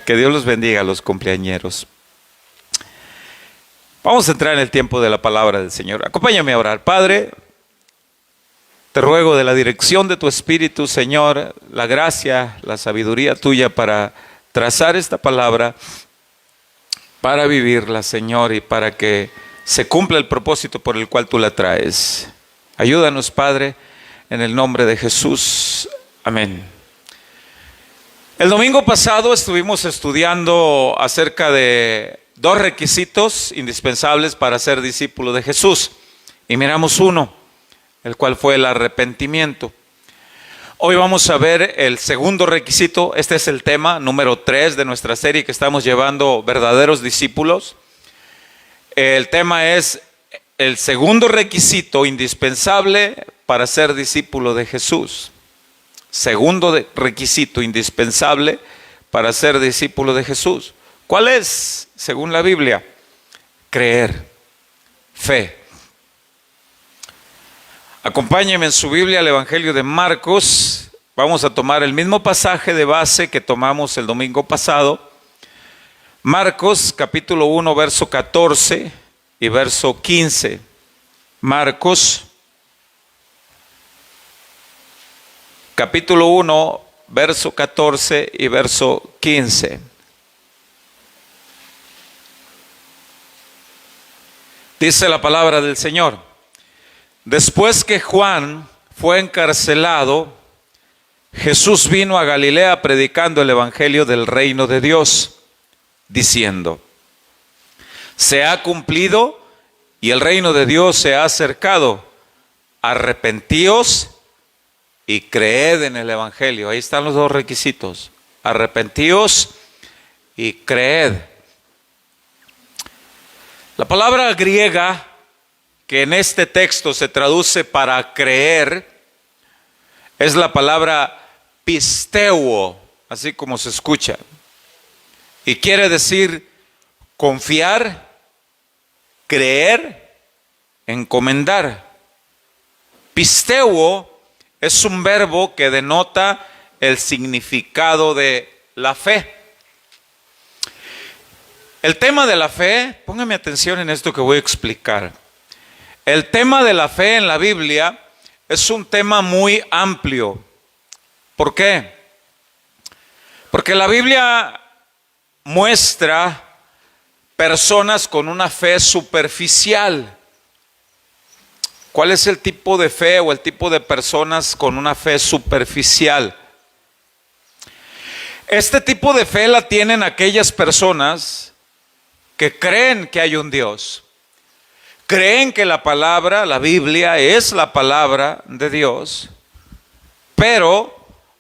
Que Dios los bendiga a los cumpleañeros. Vamos a entrar en el tiempo de la palabra del Señor. Acompáñame a orar. Padre, te ruego de la dirección de tu Espíritu, Señor, la gracia, la sabiduría tuya para trazar esta palabra, para vivirla, Señor, y para que se cumpla el propósito por el cual tú la traes. Ayúdanos, Padre, en el nombre de Jesús. Amén. El domingo pasado estuvimos estudiando acerca de dos requisitos indispensables para ser discípulo de Jesús. Y miramos uno, el cual fue el arrepentimiento. Hoy vamos a ver el segundo requisito. Este es el tema número 3 de nuestra serie que estamos llevando, verdaderos discípulos. El tema es el segundo requisito indispensable para ser discípulo de Jesús. Segundo requisito indispensable para ser discípulo de Jesús. ¿Cuál es, según la Biblia? Creer, fe. Acompáñenme en su Biblia al Evangelio de Marcos. Vamos a tomar el mismo pasaje de base que tomamos el domingo pasado. Marcos capítulo 1, verso 14 y verso 15. Marcos capítulo 1, verso 14 y verso 15. Dice la palabra del Señor: después que Juan fue encarcelado, Jesús vino a Galilea predicando el evangelio del reino de Dios, diciendo: se ha cumplido y el reino de Dios se ha acercado. Arrepentíos y creed en el evangelio. Ahí están los dos requisitos: arrepentíos y creed. La palabra griega que en este texto se traduce para creer es la palabra pisteuo, así como se escucha, y quiere decir confiar, creer, encomendar. Pisteuo es un verbo que denota el significado de la fe. El tema de la fe, póngame atención en esto que voy a explicar. El tema de la fe en la Biblia es un tema muy amplio. ¿Por qué? Porque la Biblia muestra personas con una fe superficial. ¿Cuál es el tipo de fe o el tipo de personas con una fe superficial? Este tipo de fe la tienen aquellas personas que creen que hay un Dios. Creen que la palabra, la Biblia, es la palabra de Dios, pero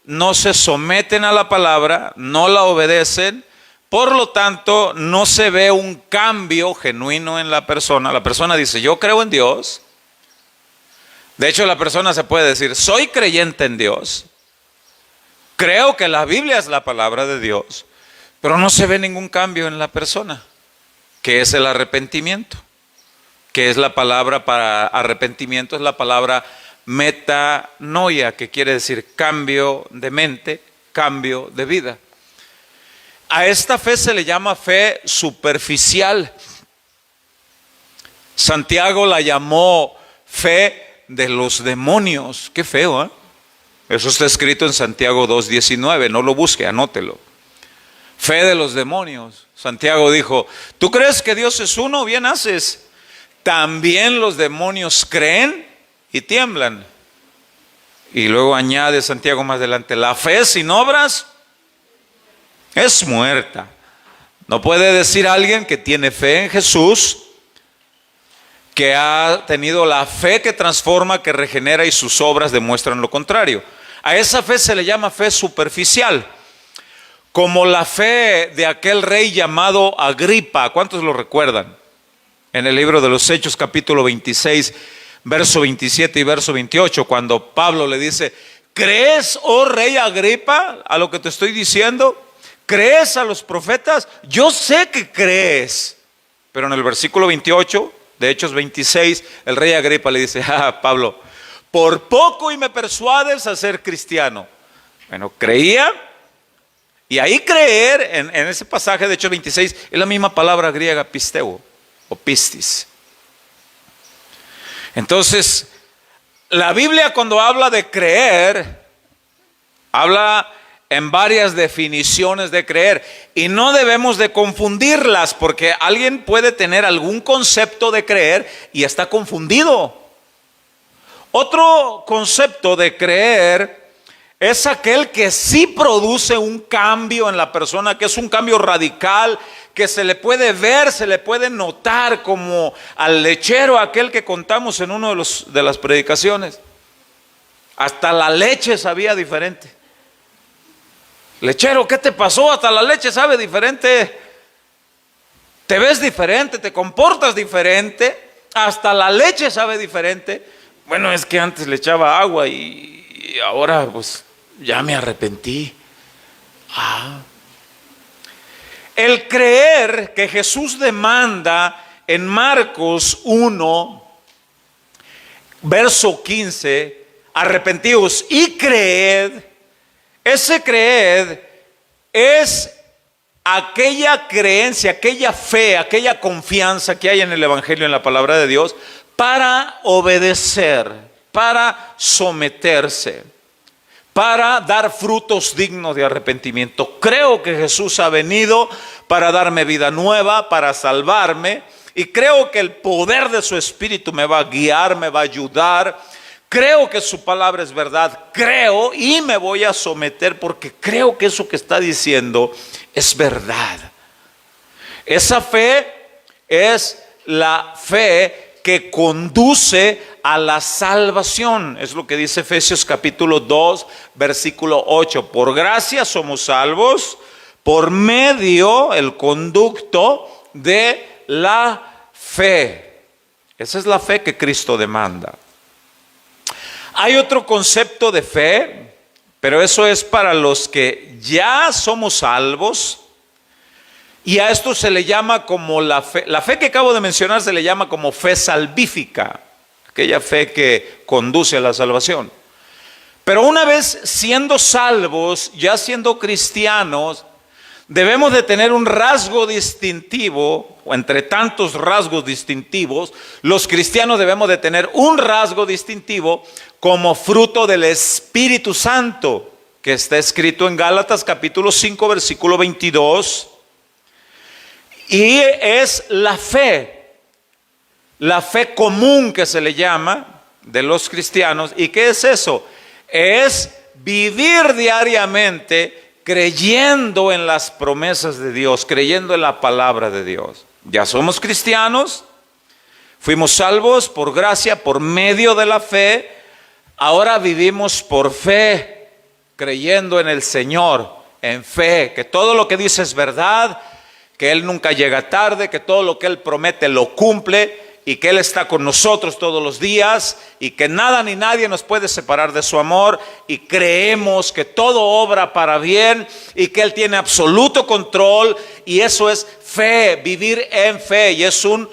no se someten a la palabra, no la obedecen. Por lo tanto, no se ve un cambio genuino en la persona. La persona dice: yo creo en Dios. De hecho, la persona se puede decir: soy creyente en Dios, creo que la Biblia es la palabra de Dios, pero no se ve ningún cambio en la persona. ¿Qué es el arrepentimiento? ¿Qué es la palabra para arrepentimiento? Es la palabra metanoia, que quiere decir cambio de mente, cambio de vida. A esta fe se le llama fe superficial. Santiago la llamó fe de los demonios. Qué feo, ¿eh? Eso está escrito en Santiago 2:19, no lo busque, anótelo. Fe de los demonios. Santiago dijo: ¿tú crees que Dios es uno? Bien haces. También los demonios creen y tiemblan. Y luego añade Santiago más adelante: la fe sin obras es muerta. No puede decir alguien que tiene fe en Jesús, que ha tenido la fe que transforma, que regenera, y sus obras demuestran lo contrario. A esa fe se le llama fe superficial, como la fe de aquel rey llamado Agripa. ¿Cuántos lo recuerdan? En el libro de los Hechos capítulo 26, verso 27 y verso 28, cuando Pablo le dice: ¿crees, oh rey Agripa, a lo que te estoy diciendo? ¿Crees a los profetas? Yo sé que crees. Pero en el versículo 28 de Hechos 26, el rey Agripa le dice: Pablo, por poco y me persuades a ser cristiano. Bueno, creía Y ahí creer, en ese pasaje de Hechos 26, es la misma palabra griega pisteo o pistis. Entonces, la Biblia cuando habla de creer, habla en varias definiciones de creer. Y no debemos de confundirlas, porque alguien puede tener algún concepto de creer y está confundido. Otro concepto de creer es aquel que sí produce un cambio en la persona, que es un cambio radical, que se le puede ver, se le puede notar, como al lechero aquel que contamos en uno de las predicaciones. Hasta la leche sabía diferente. Lechero, ¿qué te pasó? Hasta la leche sabe diferente. Te ves diferente, te comportas diferente. Hasta la leche sabe diferente. Bueno, es que antes le echaba agua y ahora pues ya me arrepentí. El creer que Jesús demanda en Marcos 1, verso 15, arrepentíos y creed. Ese creer es aquella creencia, aquella fe, aquella confianza que hay en el Evangelio, en la palabra de Dios, para obedecer, para someterse, para dar frutos dignos de arrepentimiento. Creo que Jesús ha venido para darme vida nueva, para salvarme, y creo que el poder de su Espíritu me va a guiar, me va a ayudar. Creo que su palabra es verdad, creo y me voy a someter porque creo que eso que está diciendo es verdad. Esa fe es la fe que conduce a la salvación. Es lo que dice Efesios capítulo 2, versículo 8. Por gracia somos salvos por medio, el conducto de la fe. Esa es la fe que Cristo demanda. Hay otro concepto de fe, pero eso es para los que ya somos salvos. Y a esto se le llama como la fe que acabo de mencionar se le llama como fe salvífica, aquella fe que conduce a la salvación. Pero una vez siendo salvos, ya siendo cristianos, debemos de tener un rasgo distintivo, o entre tantos rasgos distintivos, los cristianos debemos de tener un rasgo distintivo como fruto del Espíritu Santo, que está escrito en Gálatas capítulo 5, versículo 22, y es la fe común que se le llama de los cristianos. ¿Y qué es eso? Es vivir diariamente creyendo en las promesas de Dios, creyendo en la palabra de Dios. Ya somos cristianos, fuimos salvos por gracia, por medio de la fe. Ahora vivimos por fe, creyendo en el Señor, en fe, que todo lo que dice es verdad, que Él nunca llega tarde, que todo lo que Él promete lo cumple, y que Él está con nosotros todos los días, y que nada ni nadie nos puede separar de su amor, y creemos que todo obra para bien, y que Él tiene absoluto control, y eso es fe, vivir en fe, y es un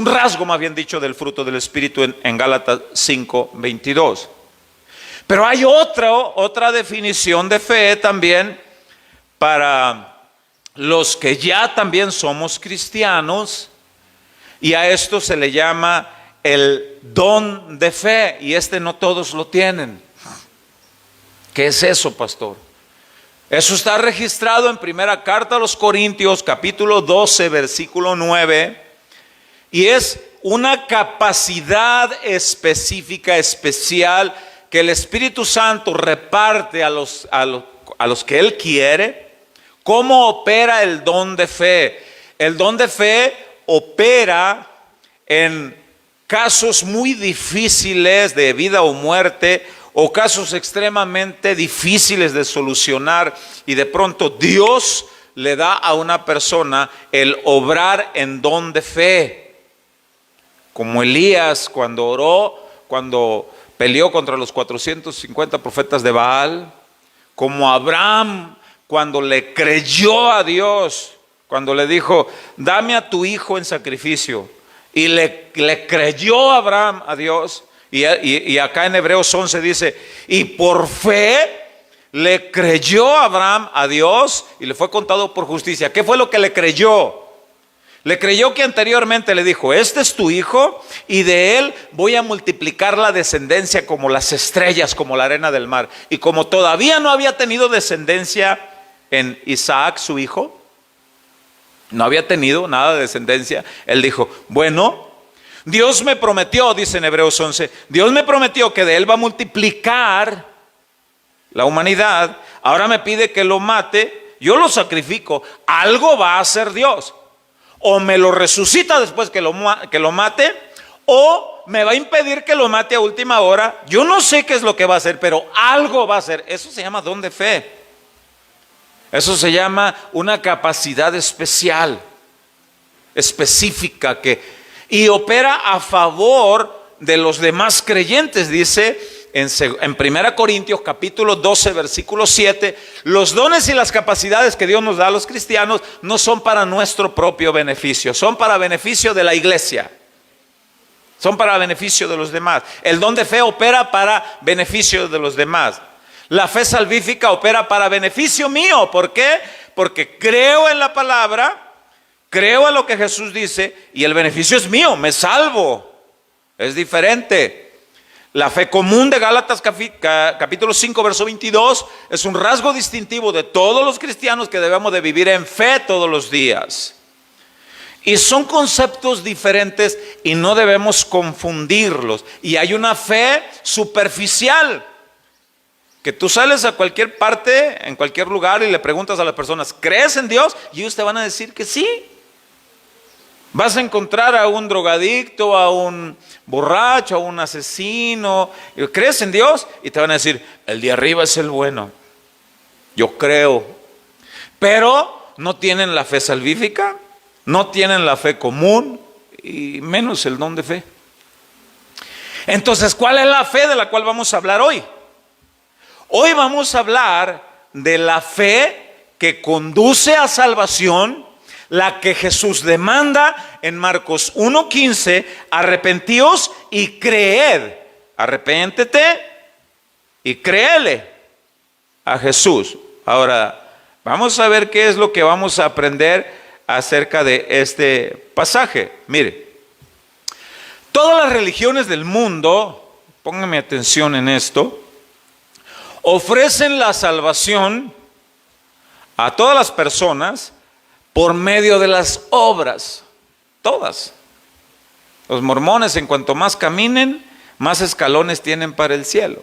rasgo, más bien dicho, del fruto del Espíritu en Gálatas 5, 22. Pero hay otra definición de fe también para los que ya también somos cristianos, y a esto se le llama el don de fe, y no todos lo tienen. ¿Qué es eso, pastor? Eso está registrado en primera carta a los Corintios, capítulo 12, versículo 9, y es una capacidad específica, especial, que el Espíritu Santo reparte a los que Él quiere. ¿Cómo opera el don de fe? El don de fe opera en casos muy difíciles de vida o muerte, o casos extremadamente difíciles de solucionar, y de pronto Dios le da a una persona el obrar en don de fe, como Elías cuando oró, cuando peleó contra los 450 profetas de Baal, como Abraham cuando le creyó a Dios, cuando le dijo, dame a tu hijo en sacrificio, y le creyó Abraham a Dios. Y acá en Hebreos 11 dice, y por fe Le creyó Abraham a Dios y le fue contado por justicia. ¿Qué fue lo que le creyó? Le creyó que anteriormente le dijo: este es tu hijo y de él voy a multiplicar la descendencia como las estrellas, como la arena del mar. Y como todavía no había tenido descendencia en Isaac, su hijo, no había tenido nada de descendencia, él dijo: bueno, Dios me prometió, dice en Hebreos 11, Dios me prometió que de él va a multiplicar la humanidad. Ahora me pide que lo mate, yo lo sacrifico, algo va a hacer Dios. O me lo resucita después que lo mate, o me va a impedir que lo mate a última hora. Yo no sé qué es lo que va a hacer, pero algo va a hacer. Eso se llama don de fe. Eso se llama una capacidad especial, específica, y opera a favor de los demás creyentes. Dice en 1 Corintios capítulo 12 versículo 7, los dones y las capacidades que Dios nos da a los cristianos no son para nuestro propio beneficio, son para beneficio de la iglesia, son para beneficio de los demás. El don de fe opera para beneficio de los demás. La fe salvífica opera para beneficio mío. ¿Por qué? Porque creo en la palabra, creo en lo que Jesús dice y el beneficio es mío, me salvo. Es diferente. La fe común de Gálatas capítulo 5 verso 22 es un rasgo distintivo de todos los cristianos que debemos de vivir en fe todos los días. Y son conceptos diferentes y no debemos confundirlos. Y hay una fe superficial, que tú sales a cualquier parte, en cualquier lugar, y le preguntas a las personas: ¿crees en Dios? Y ellos te van a decir que sí. Vas a encontrar a un drogadicto, a un borracho, a un asesino. ¿Crees en Dios? Y te van a decir: el de arriba es el bueno. Yo creo. Pero no tienen la fe salvífica, no tienen la fe común y menos el don de fe. Entonces, ¿cuál es la fe de la cual vamos a hablar hoy? Hoy vamos a hablar de la fe que conduce a salvación, la que Jesús demanda en Marcos 1:15: arrepentíos y creed. Arrepéntete y créele a Jesús. Ahora, vamos a ver qué es lo que vamos a aprender acerca de este pasaje. Mire, todas las religiones del mundo, pónganme atención en esto, ofrecen la salvación a todas las personas por medio de las obras. Todas. Los mormones, en cuanto más caminen, más escalones tienen para el cielo.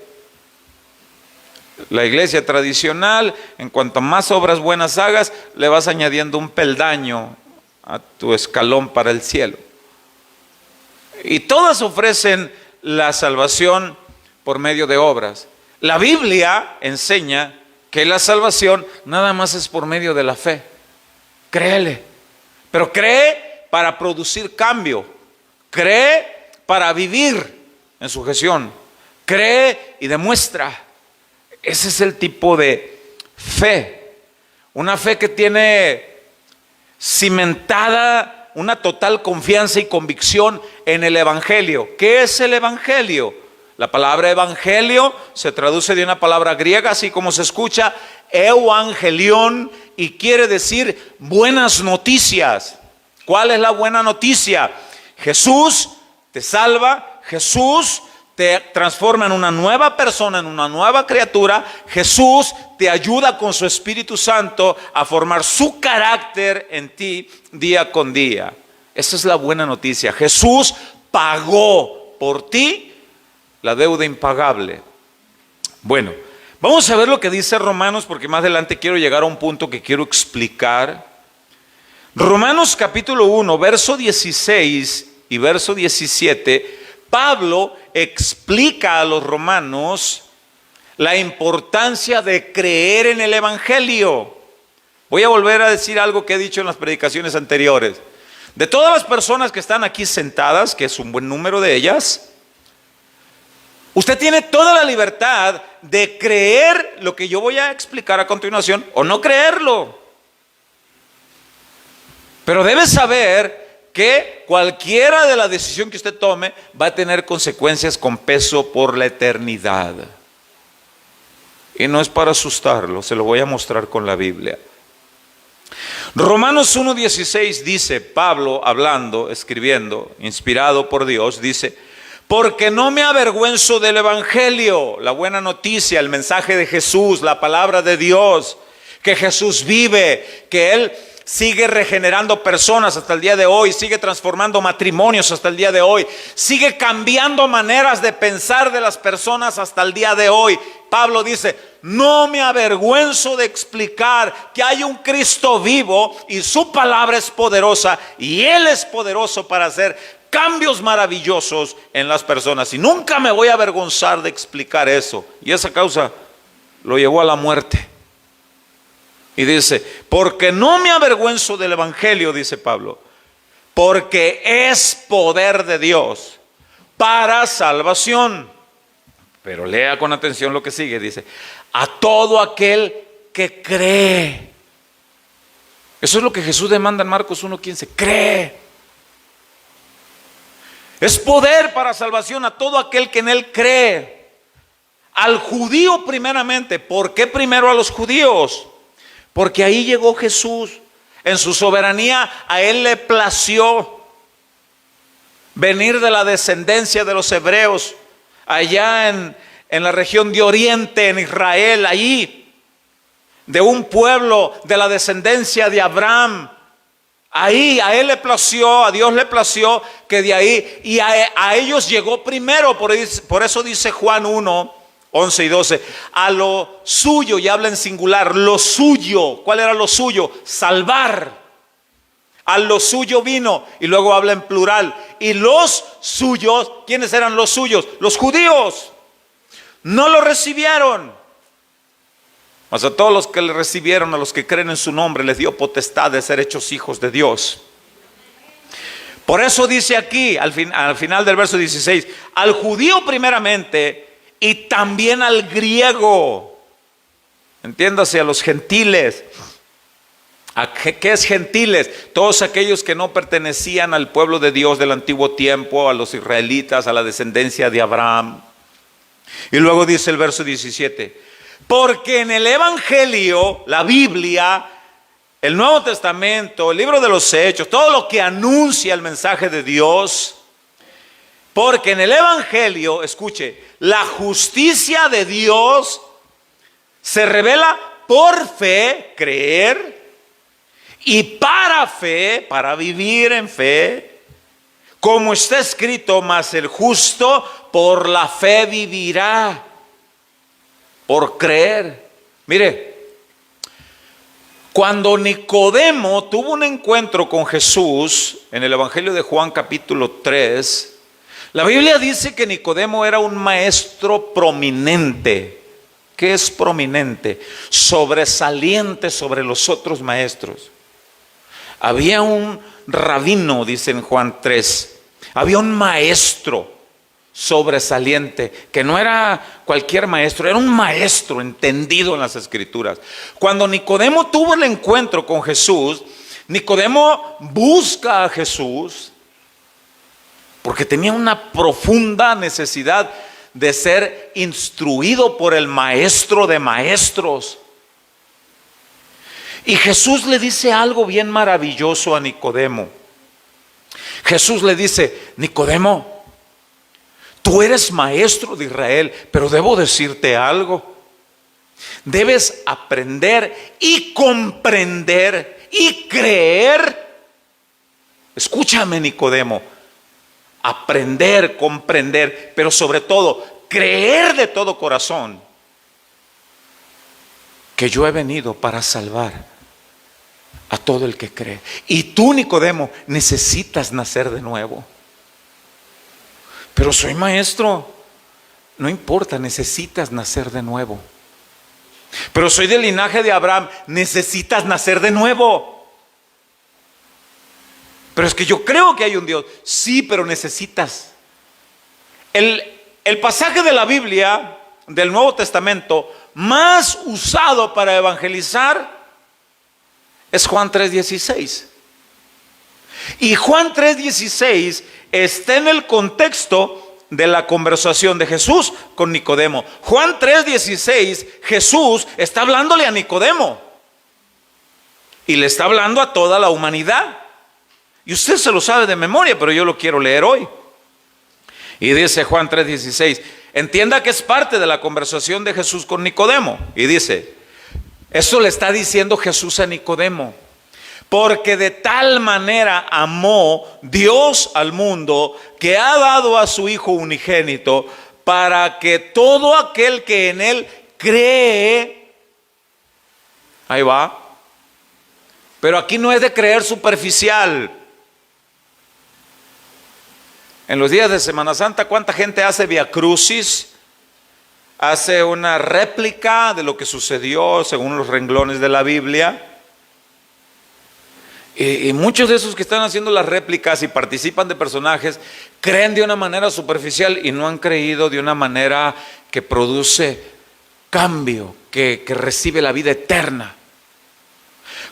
La iglesia tradicional, en cuanto más obras buenas hagas, le vas añadiendo un peldaño a tu escalón para el cielo. Y todas ofrecen la salvación por medio de obras. La Biblia enseña que la salvación nada más es por medio de la fe. Créele, pero cree para producir cambio, cree para vivir en sujeción, cree y demuestra. Ese es el tipo de fe, una fe que tiene cimentada una total confianza y convicción en el Evangelio. ¿Qué es el Evangelio? La palabra evangelio se traduce de una palabra griega, así como se escucha, euangelión, y quiere decir buenas noticias. ¿Cuál es la buena noticia? Jesús te salva, Jesús te transforma en una nueva persona, en una nueva criatura. Jesús te ayuda con su Espíritu Santo a formar su carácter en ti día con día. Esa es la buena noticia. Jesús pagó por ti la deuda impagable. Bueno, vamos a ver lo que dice Romanos, porque más adelante quiero llegar a un punto que quiero explicar. Romanos capítulo 1, verso 16 y verso 17, Pablo explica a los romanos la importancia de creer en el Evangelio. Voy a volver a decir algo que he dicho en las predicaciones anteriores. De todas las personas que están aquí sentadas, que es un buen número de ellas, usted tiene toda la libertad de creer lo que yo voy a explicar a continuación o no creerlo. Pero debe saber que cualquiera de la decisión que usted tome va a tener consecuencias con peso por la eternidad. Y no es para asustarlo, se lo voy a mostrar con la Biblia. Romanos 1:16 dice, Pablo hablando, escribiendo, inspirado por Dios, dice: porque no me avergüenzo del evangelio, la buena noticia, el mensaje de Jesús, la palabra de Dios, que Jesús vive, que Él sigue regenerando personas hasta el día de hoy, sigue transformando matrimonios hasta el día de hoy, sigue cambiando maneras de pensar de las personas hasta el día de hoy. Pablo dice: no me avergüenzo de explicar que hay un Cristo vivo y su palabra es poderosa y Él es poderoso para hacer cambios maravillosos en las personas. Y nunca me voy a avergonzar de explicar eso. Y esa causa lo llevó a la muerte. Y dice: porque no me avergüenzo del evangelio, dice Pablo, porque es poder de Dios para salvación. Pero lea con atención lo que sigue, dice: a todo aquel que cree. Eso es lo que Jesús demanda en Marcos 1:15, cree. Es poder para salvación a todo aquel que en Él cree. Al judío primeramente. ¿Por qué primero a los judíos? Porque ahí llegó Jesús. En su soberanía a Él le plació venir de la descendencia de los hebreos, allá en la región de Oriente, en Israel, allí, de un pueblo de la descendencia de Abraham. Ahí a Él le plació, a Dios le plació que de ahí, y a ellos llegó primero. Por eso dice Juan 1:11 y 12, a lo suyo, y habla en singular, lo suyo. ¿Cuál era lo suyo? Salvar. A lo suyo vino, y luego habla en plural. Y los suyos, ¿quiénes eran los suyos? Los judíos. No lo recibieron. Mas a todos los que le recibieron, a los que creen en su nombre, les dio potestad de ser hechos hijos de Dios. Por eso dice aquí, al final del verso 16, al judío primeramente y también al griego. Entiéndase, a los gentiles. ¿Qué es gentiles? Todos aquellos que no pertenecían al pueblo de Dios del antiguo tiempo, a los israelitas, a la descendencia de Abraham. Y luego dice el verso 17, porque en el evangelio, la Biblia, el Nuevo Testamento, el libro de los Hechos, todo lo que anuncia el mensaje de Dios, porque en el evangelio, escuche, la justicia de Dios se revela por fe, creer, y para fe, para vivir en fe, como está escrito, mas el justo por la fe vivirá. Por creer. Mire, cuando Nicodemo tuvo un encuentro con Jesús en el Evangelio de Juan capítulo 3, la Biblia dice que Nicodemo era un maestro prominente. ¿Qué es prominente? Sobresaliente sobre los otros maestros. Había un rabino, dice en Juan 3, había un maestro sobresaliente, que no era cualquier maestro, era un maestro entendido en las escrituras. Cuando Nicodemo tuvo el encuentro con Jesús, Nicodemo busca a Jesús porque tenía una profunda necesidad de ser instruido por el maestro de maestros. Y Jesús le dice algo bien maravilloso a Nicodemo. Jesús le dice: Nicodemo, tú eres maestro de Israel, pero debo decirte algo. Debes aprender y comprender y creer. Escúchame, Nicodemo. Aprender, comprender, pero sobre todo, creer de todo corazón que yo he venido para salvar a todo el que cree. Y tú, Nicodemo, necesitas nacer de nuevo. Pero soy maestro. No importa, necesitas nacer de nuevo. Pero soy del linaje de Abraham. Necesitas nacer de nuevo. Pero es que yo creo que hay un Dios. Sí, pero necesitas. El pasaje de la Biblia, del Nuevo Testamento, más usado para evangelizar es Juan 3:16. Y Juan 3:16 está en el contexto de la conversación de Jesús con Nicodemo. Juan 3:16, Jesús está hablándole a Nicodemo y le está hablando a toda la humanidad. Y usted se lo sabe de memoria, pero yo lo quiero leer hoy. Y dice Juan 3:16, entienda que es parte de la conversación de Jesús con Nicodemo. Y dice, eso le está diciendo Jesús a Nicodemo. Porque de tal manera amó Dios al mundo que ha dado a su Hijo unigénito para que todo aquel que en Él cree, ahí va, pero aquí no es de creer superficial. En los días de Semana Santa, ¿cuánta gente hace Via Crucis? Hace una réplica de lo que sucedió según los renglones de la Biblia. Y muchos de esos que están haciendo las réplicas y participan de personajes creen de una manera superficial y no han creído de una manera que produce cambio, que recibe la vida eterna.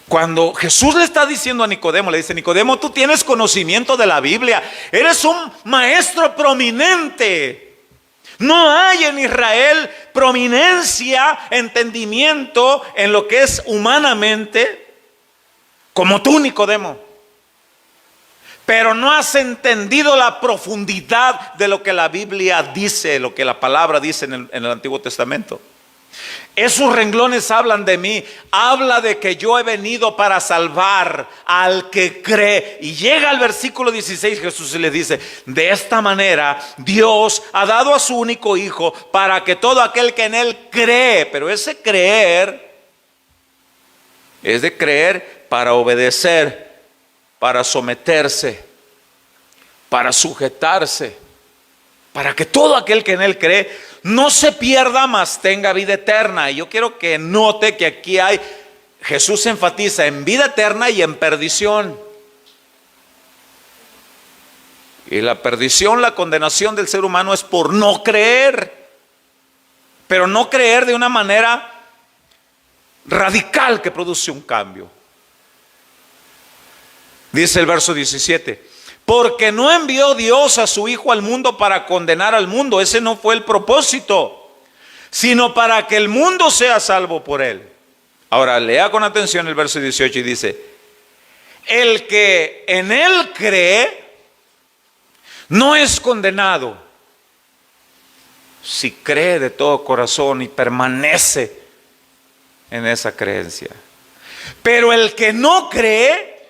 Cuando Jesús le está diciendo a Nicodemo, le dice, Nicodemo, tú tienes conocimiento de la Biblia, eres un maestro prominente. No hay en Israel prominencia, entendimiento en lo que es humanamente como tú, Nicodemo, pero no has entendido la profundidad de lo que la Biblia dice, lo que la palabra dice en el Antiguo Testamento. Esos renglones hablan de mí, habla de que yo he venido para salvar al que cree. Y llega al versículo 16, Jesús le dice, de esta manera Dios ha dado a su único Hijo para que todo aquel que en Él cree, pero ese creer es de creer para obedecer, para someterse, para sujetarse, para que todo aquel que en Él cree no se pierda, mas tenga vida eterna. Y yo quiero que note que aquí Jesús enfatiza en vida eterna y en perdición. Y la perdición, la condenación del ser humano es por no creer, pero no creer de una manera radical que produce un cambio. Dice el verso 17, porque no envió Dios a su Hijo al mundo para condenar al mundo, ese no fue el propósito, sino para que el mundo sea salvo por él. Ahora lea con atención el verso 18 y dice, el que en Él cree no es condenado, si cree de todo corazón y permanece en esa creencia. Pero el que no cree,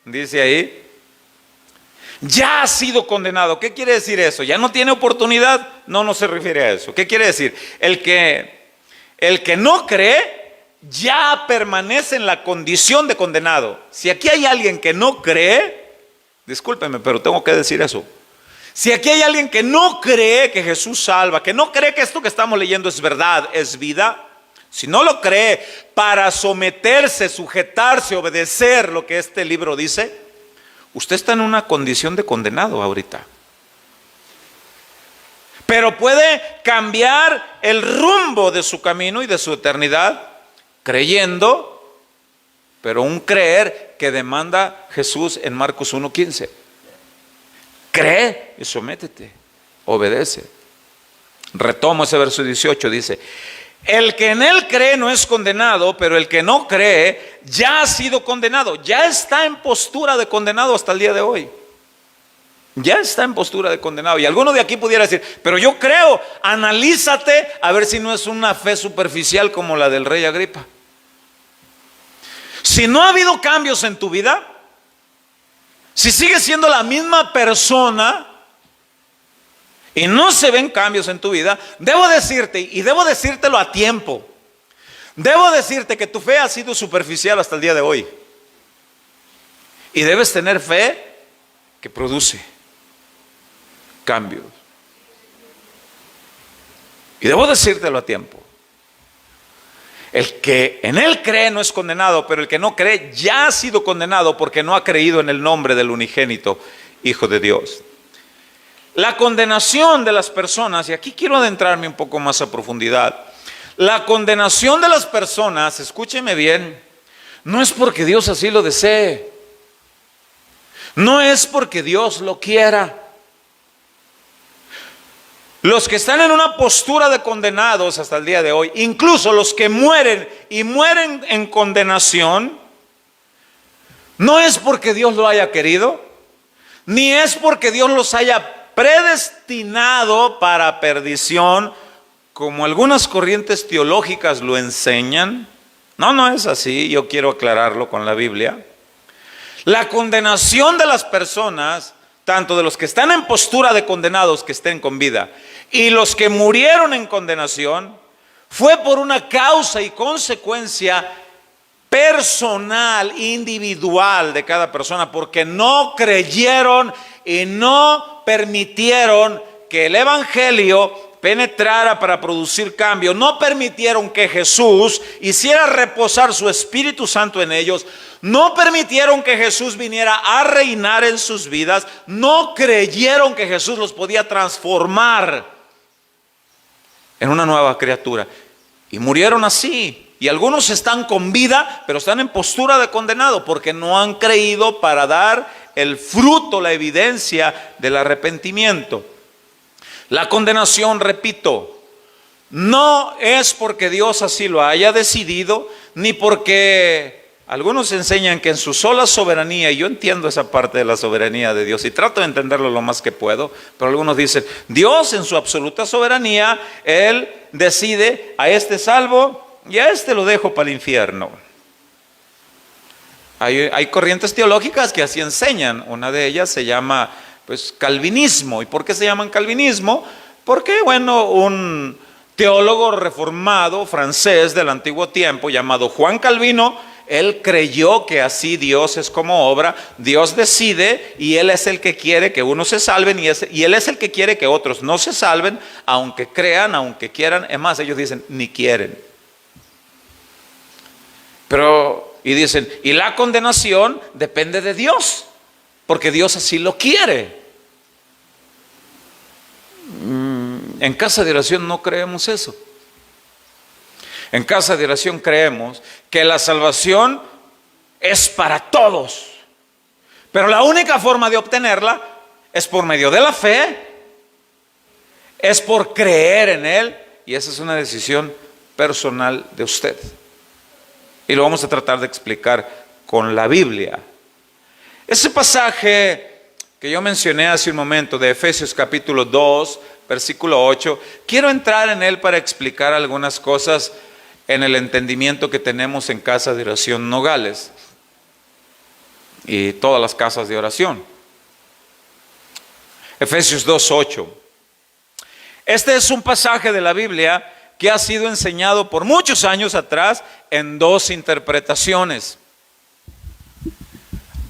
dice ahí, ya ha sido condenado. ¿Qué quiere decir eso? ¿Ya no tiene oportunidad? No se refiere a eso. ¿Qué quiere decir? El que no cree ya permanece en la condición de condenado. Si aquí hay alguien que no cree, discúlpeme, pero tengo que decir eso. Si aquí hay alguien que no cree que Jesús salva, que no cree que esto que estamos leyendo es verdad, es vida, si no lo cree para someterse, sujetarse, obedecer lo que este libro dice, usted está en una condición de condenado ahorita. Pero puede cambiar el rumbo de su camino y de su eternidad creyendo, pero un creer que demanda Jesús en Marcos 1:15. Cree y sométete, obedece. Retomo ese verso 18, dice, el que en Él cree no es condenado, pero el que no cree ya ha sido condenado. Ya está en postura de condenado hasta el día de hoy. Ya está en postura de condenado. Y alguno de aquí pudiera decir, pero yo creo, analízate a ver si no es una fe superficial como la del rey Agripa. Si no ha habido cambios en tu vida, si sigues siendo la misma persona y no se ven cambios en tu vida, debo decirte, y debo decírtelo a tiempo, debo decirte que tu fe ha sido superficial hasta el día de hoy. Y debes tener fe que produce cambios. Y debo decírtelo a tiempo. El que en Él cree no es condenado, pero el que no cree ya ha sido condenado porque no ha creído en el nombre del unigénito Hijo de Dios. La condenación de las personas, y aquí quiero adentrarme un poco más a profundidad. La condenación de las personas, escúcheme bien, no es porque Dios así lo desee, no es porque Dios lo quiera. Los que están en una postura de condenados hasta el día de hoy, incluso los que mueren y mueren en condenación, no es porque Dios lo haya querido, ni es porque Dios los haya predestinado para perdición, como algunas corrientes teológicas lo enseñan. No, no es así, yo quiero aclararlo con la Biblia. La condenación de las personas, tanto de los que están en postura de condenados que estén con vida, y los que murieron en condenación, fue por una causa y consecuencia personal, individual de cada persona, porque no creyeron y no permitieron que el evangelio penetrara para producir cambio, no permitieron que Jesús hiciera reposar su Espíritu Santo en ellos, no permitieron que Jesús viniera a reinar en sus vidas, no creyeron que Jesús los podía transformar en una nueva criatura, y murieron así. Y algunos están con vida, pero están en postura de condenado, porque no han creído para dar el fruto, la evidencia del arrepentimiento. La condenación, repito, no es porque Dios así lo haya decidido, ni porque algunos enseñan que en su sola soberanía, y yo entiendo esa parte de la soberanía de Dios y trato de entenderlo lo más que puedo, pero algunos dicen, Dios en su absoluta soberanía, Él decide: a este salvo y a este lo dejo para el infierno. Hay corrientes teológicas que así enseñan. Una de ellas se llama calvinismo. ¿Y por qué se llaman calvinismo? Porque un teólogo reformado francés del antiguo tiempo llamado Juan Calvino, él creyó que así Dios es como obra. Dios decide y Él es el que quiere que unos se salven, y Él es el que quiere que otros no se salven, aunque crean, aunque quieran. Es más, ellos dicen, ni quieren. Y dicen, y la condenación depende de Dios, porque Dios así lo quiere. En Casa de Oración no creemos eso. En Casa de Oración creemos que la salvación es para todos, pero la única forma de obtenerla es por medio de la fe, es por creer en Él, y esa es una decisión personal de usted. Y lo vamos a tratar de explicar con la Biblia. Ese pasaje que yo mencioné hace un momento de Efesios capítulo 2, versículo 8, quiero entrar en él para explicar algunas cosas en el entendimiento que tenemos en Casa de Oración Nogales y todas las casas de oración. Efesios 2:8. Este es un pasaje de la Biblia que ha sido enseñado por muchos años atrás en dos interpretaciones.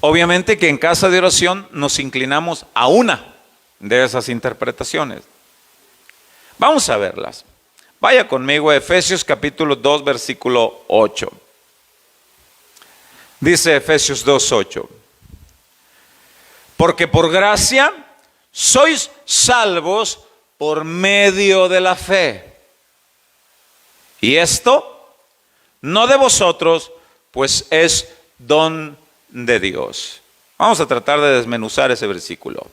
Obviamente que en Casa de Oración nos inclinamos a una de esas interpretaciones. Vamos a verlas. Vaya conmigo a Efesios capítulo 2, versículo 8. Dice Efesios 2:8. Porque por gracia sois salvos por medio de la fe. Y esto no de vosotros, pues es don de Dios. Vamos a tratar de desmenuzar ese versículo.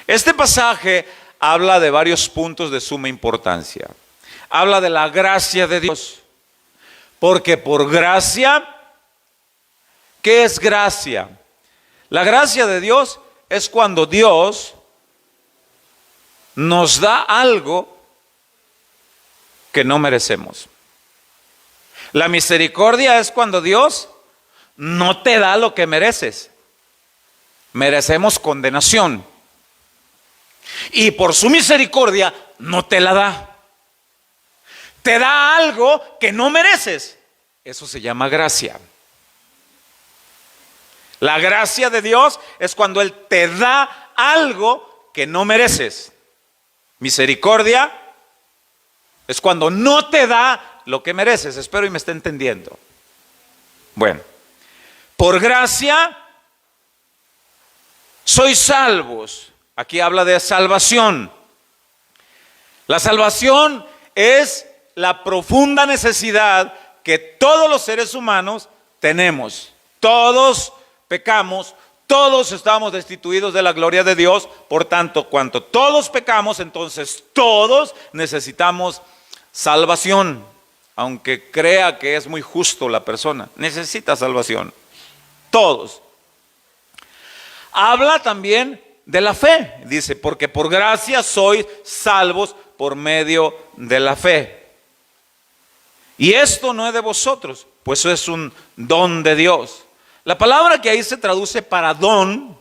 Este pasaje habla de varios puntos de suma importancia. Habla de la gracia de Dios. Porque por gracia, ¿qué es gracia? La gracia de Dios es cuando Dios nos da algo que no merecemos. La misericordia es cuando Dios no te da lo que mereces. Merecemos condenación. Y por su misericordia no te la da. Te da algo que no mereces. Eso se llama gracia. La gracia de Dios es cuando Él te da algo que no mereces. Misericordia es cuando no te da lo que mereces. Espero y me esté entendiendo. Bueno, por gracia sois salvos. Aquí habla de salvación. La salvación es la profunda necesidad que todos los seres humanos tenemos. Todos pecamos, todos estamos destituidos de la gloria de Dios. Por tanto, cuanto todos pecamos, entonces todos necesitamos salvación. Aunque crea que es muy justo la persona, necesita salvación. Todos. Habla también de la fe. Dice, porque por gracia sois salvos por medio de la fe. Y esto no es de vosotros, pues eso es un don de Dios. La palabra que ahí se traduce para don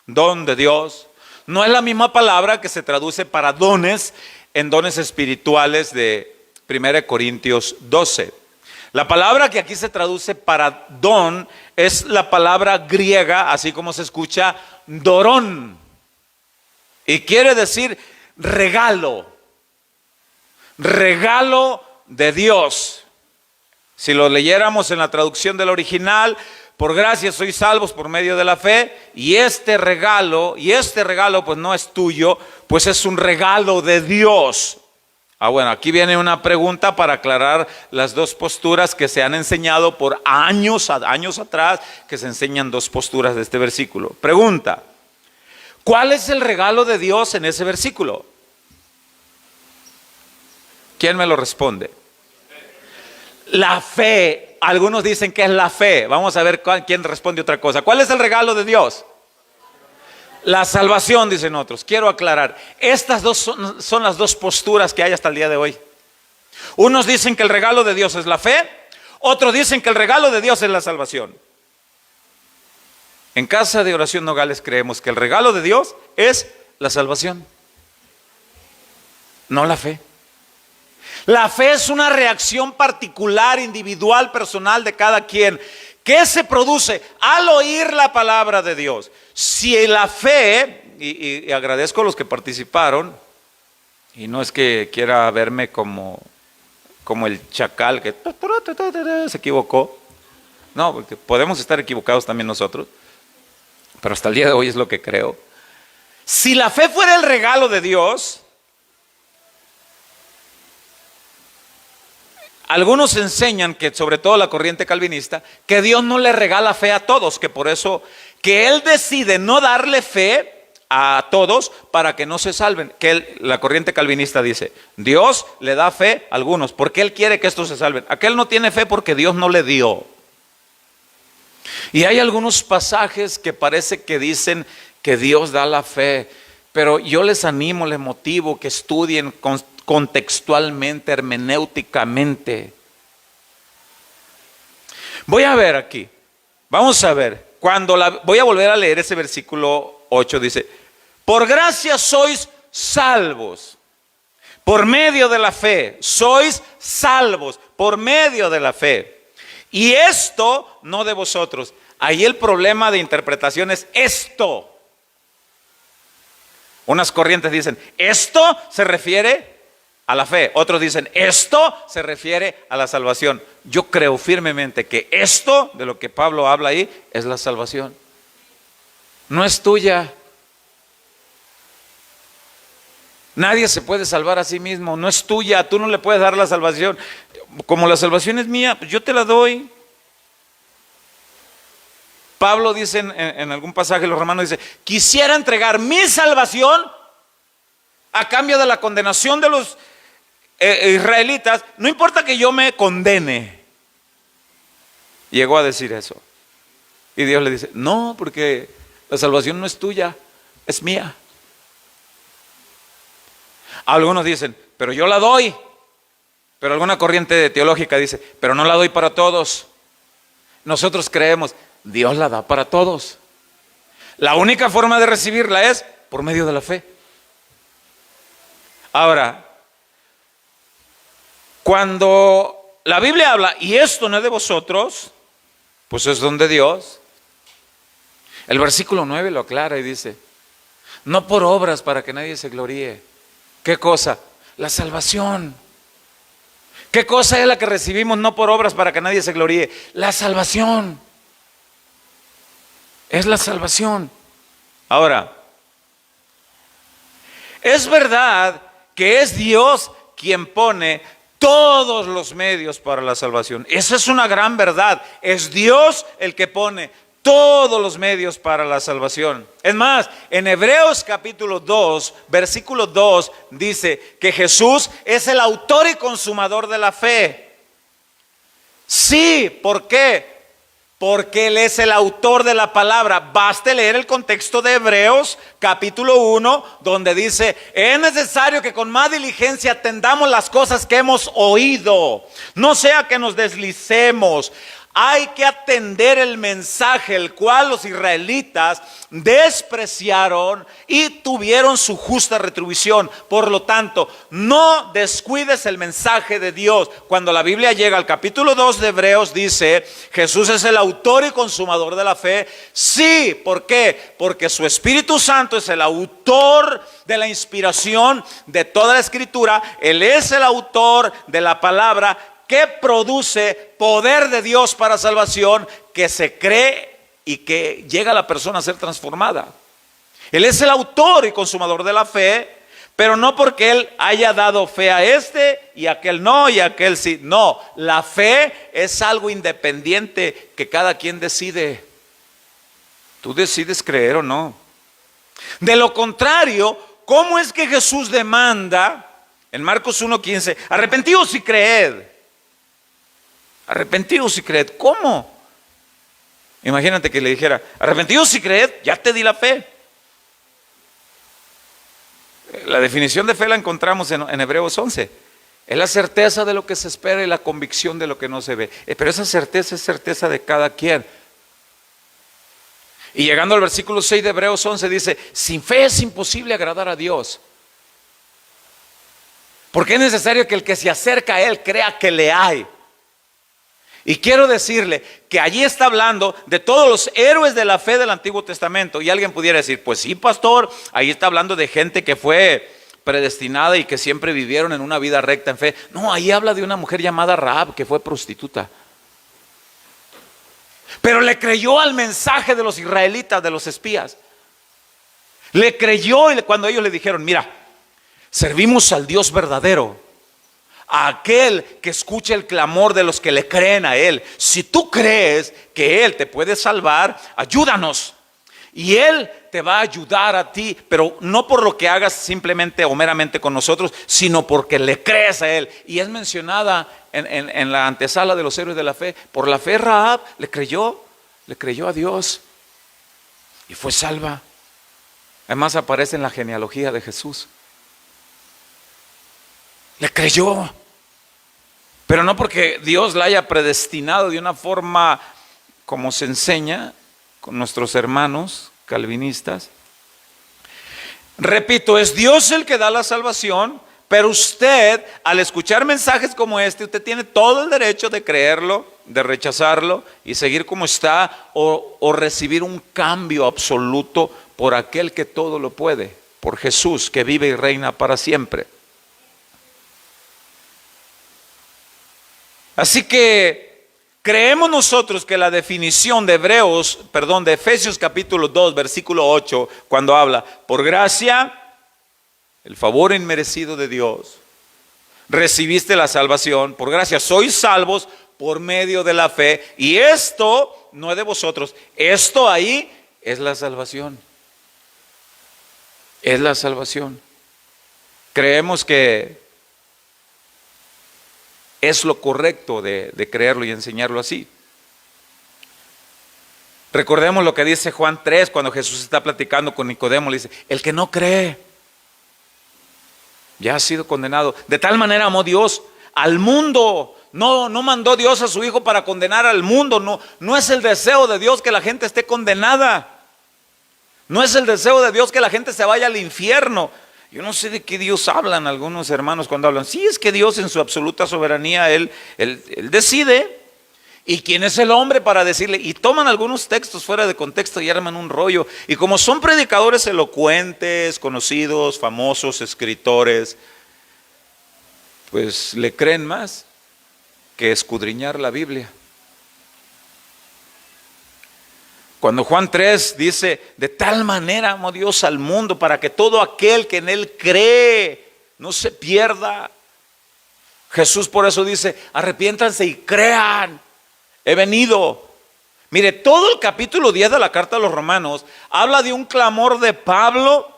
de Dios, no es la misma palabra que se traduce para dones en dones espirituales de 1 Corintios 12. La palabra que aquí se traduce para don es la palabra griega, así como se escucha, dorón. Y quiere decir regalo. Regalo de Dios. Si lo leyéramos en la traducción del original, por gracia sois salvos por medio de la fe, y este regalo pues no es tuyo, pues es un regalo de Dios. Bueno, aquí viene una pregunta para aclarar las dos posturas que se han enseñado por años atrás, que se enseñan dos posturas de este versículo. Pregunta: ¿cuál es el regalo de Dios en ese versículo? ¿Quién me lo responde? La fe. Algunos dicen que es la fe. Vamos a ver quién responde otra cosa. ¿Cuál es el regalo de Dios? La salvación, dicen otros. Quiero aclarar, estas dos son las dos posturas que hay hasta el día de hoy. Unos dicen que el regalo de Dios es la fe, otros dicen que el regalo de Dios es la salvación. En Casa de Oración Nogales creemos que el regalo de Dios es la salvación, no la fe. La fe es una reacción particular, individual, personal de cada quien. ¿Qué se produce al oír la palabra de Dios? Si la fe, y agradezco a los que participaron, y no es que quiera verme como el chacal que se equivocó, no, porque podemos estar equivocados también nosotros, pero hasta el día de hoy es lo que creo. Si la fe fuera el regalo de Dios, algunos enseñan que, sobre todo la corriente calvinista, que Dios no le regala fe a todos, que por eso, que Él decide no darle fe a todos para que no se salven. La corriente calvinista dice, Dios le da fe a algunos porque Él quiere que estos se salven. Aquel no tiene fe porque Dios no le dio. Y hay algunos pasajes que parece que dicen que Dios da la fe, pero yo les animo, les motivo que estudien contextualmente, hermenéuticamente. Voy a ver aquí, vamos a ver, voy a volver a leer ese versículo 8, dice, por gracia sois salvos, por medio de la fe, sois salvos, por medio de la fe, y esto no de vosotros. Ahí el problema de interpretación es esto. Unas corrientes dicen, esto se refiere a la fe. Otros dicen, esto se refiere a la salvación. Yo creo firmemente que esto, de lo que Pablo habla ahí, es la salvación. No es tuya. Nadie se puede salvar a sí mismo. No es tuya. Tú no le puedes dar la salvación. Como la salvación es mía, pues yo te la doy. Pablo dice en algún pasaje de los Romanos, dice, quisiera entregar mi salvación a cambio de la condenación de los israelitas, no importa que yo me condene. Llegó a decir eso. Y Dios le dice, no, porque la salvación no es tuya, es mía. Algunos dicen, pero yo la doy. Pero alguna corriente teológica dice, pero no la doy para todos. Nosotros creemos, Dios la da para todos. La única forma de recibirla es por medio de la fe. Ahora, cuando la Biblia habla, y esto no es de vosotros, pues es don de Dios. El versículo 9 lo aclara y dice, no por obras para que nadie se gloríe. ¿Qué cosa? La salvación. ¿Qué cosa es la que recibimos no por obras para que nadie se gloríe? La salvación. Es la salvación. Ahora, es verdad que es Dios quien pone todos los medios para la salvación. Esa es una gran verdad. Es Dios el que pone todos los medios para la salvación. Es más, en Hebreos capítulo 2, versículo 2, dice que Jesús es el autor y consumador de la fe. Sí, ¿por qué? Porque Él es el autor de la palabra. Baste leer el contexto de Hebreos capítulo 1, donde dice: es necesario que con más diligencia atendamos las cosas que hemos oído, no sea que nos deslicemos. Hay que atender el mensaje, el cual los israelitas despreciaron y tuvieron su justa retribución. Por lo tanto, no descuides el mensaje de Dios. Cuando la Biblia llega al capítulo 2 de Hebreos, dice: Jesús es el autor y consumador de la fe. Sí, ¿por qué? Porque su Espíritu Santo es el autor de la inspiración de toda la Escritura. Él es el autor de la palabra que produce poder de Dios para salvación, que se cree y que llega a la persona a ser transformada. Él es el autor y consumador de la fe, pero no porque Él haya dado fe a este y a aquel no y a aquel sí. No, la fe es algo independiente que cada quien decide. Tú decides creer o no. De lo contrario, ¿cómo es que Jesús demanda en Marcos 1:15, arrepentíos y creed? Arrepentidos y creed. ¿Cómo? Imagínate que le dijera: arrepentidos y creed, ya te di la fe. La definición de fe la encontramos en Hebreos 11. Es la certeza de lo que se espera y la convicción de lo que no se ve. Pero esa certeza es certeza de cada quien. Y llegando al versículo 6 de Hebreos 11 dice: sin fe es imposible agradar a Dios, porque es necesario que el que se acerca a Él crea que le hay. Y quiero decirle que allí está hablando de todos los héroes de la fe del Antiguo Testamento. Y alguien pudiera decir: pues sí, pastor, ahí está hablando de gente que fue predestinada y que siempre vivieron en una vida recta en fe. No, ahí habla de una mujer llamada Rahab, que fue prostituta, pero le creyó al mensaje de los israelitas, de los espías. Le creyó, y cuando ellos le dijeron: mira, servimos al Dios verdadero, a aquel que escucha el clamor de los que le creen a Él. Si tú crees que Él te puede salvar, ayúdanos. Y Él te va a ayudar a ti, pero no por lo que hagas simplemente o meramente con nosotros, sino porque le crees a Él. Y es mencionada en la antesala de los héroes de la fe. Por la fe Rahab le creyó a Dios y fue salva. Además aparece en la genealogía de Jesús. Le creyó, pero no porque Dios la haya predestinado de una forma como se enseña con nuestros hermanos calvinistas. Repito, es Dios el que da la salvación, pero usted, al escuchar mensajes como este, usted tiene todo el derecho de creerlo, de rechazarlo y seguir como está, o recibir un cambio absoluto por aquel que todo lo puede, por Jesús, que vive y reina para siempre. Así que creemos nosotros que la definición de de Efesios capítulo 2, versículo 8, cuando habla: por gracia, el favor inmerecido de Dios, recibiste la salvación, por gracia sois salvos por medio de la fe, y esto no es de vosotros. Esto ahí es la salvación. Es la salvación. Creemos que es lo correcto de creerlo y enseñarlo así. Recordemos lo que dice Juan 3 cuando Jesús está platicando con Nicodemo. Le dice: el que no cree ya ha sido condenado. De tal manera amó Dios al mundo. No mandó Dios a su Hijo para condenar al mundo. No es el deseo de Dios que la gente esté condenada. No es el deseo de Dios que la gente se vaya al infierno. Yo no sé de qué Dios hablan algunos hermanos cuando hablan. Sí, es que Dios en su absoluta soberanía, Él decide. ¿Y quién es el hombre para decirle? Y toman algunos textos fuera de contexto y arman un rollo. Y como son predicadores elocuentes, conocidos, famosos, escritores, pues le creen más que escudriñar la Biblia. Cuando Juan 3 dice: de tal manera amó Dios al mundo para que todo aquel que en Él cree no se pierda. Jesús por eso dice: arrepiéntanse y crean. He venido Mire, todo el capítulo 10 de la carta a los Romanos habla de un clamor de Pablo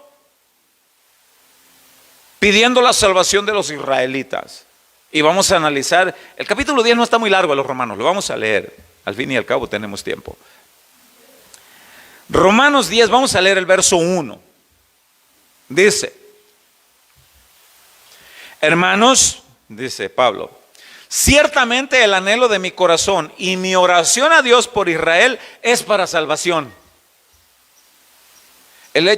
pidiendo la salvación de los israelitas. Y vamos a analizar, el capítulo 10 no está muy largo a los Romanos, lo vamos a leer, al fin y al cabo tenemos tiempo. Romanos 10, vamos a leer el verso 1. Dice: hermanos, dice Pablo, ciertamente el anhelo de mi corazón y mi oración a Dios por Israel es para salvación.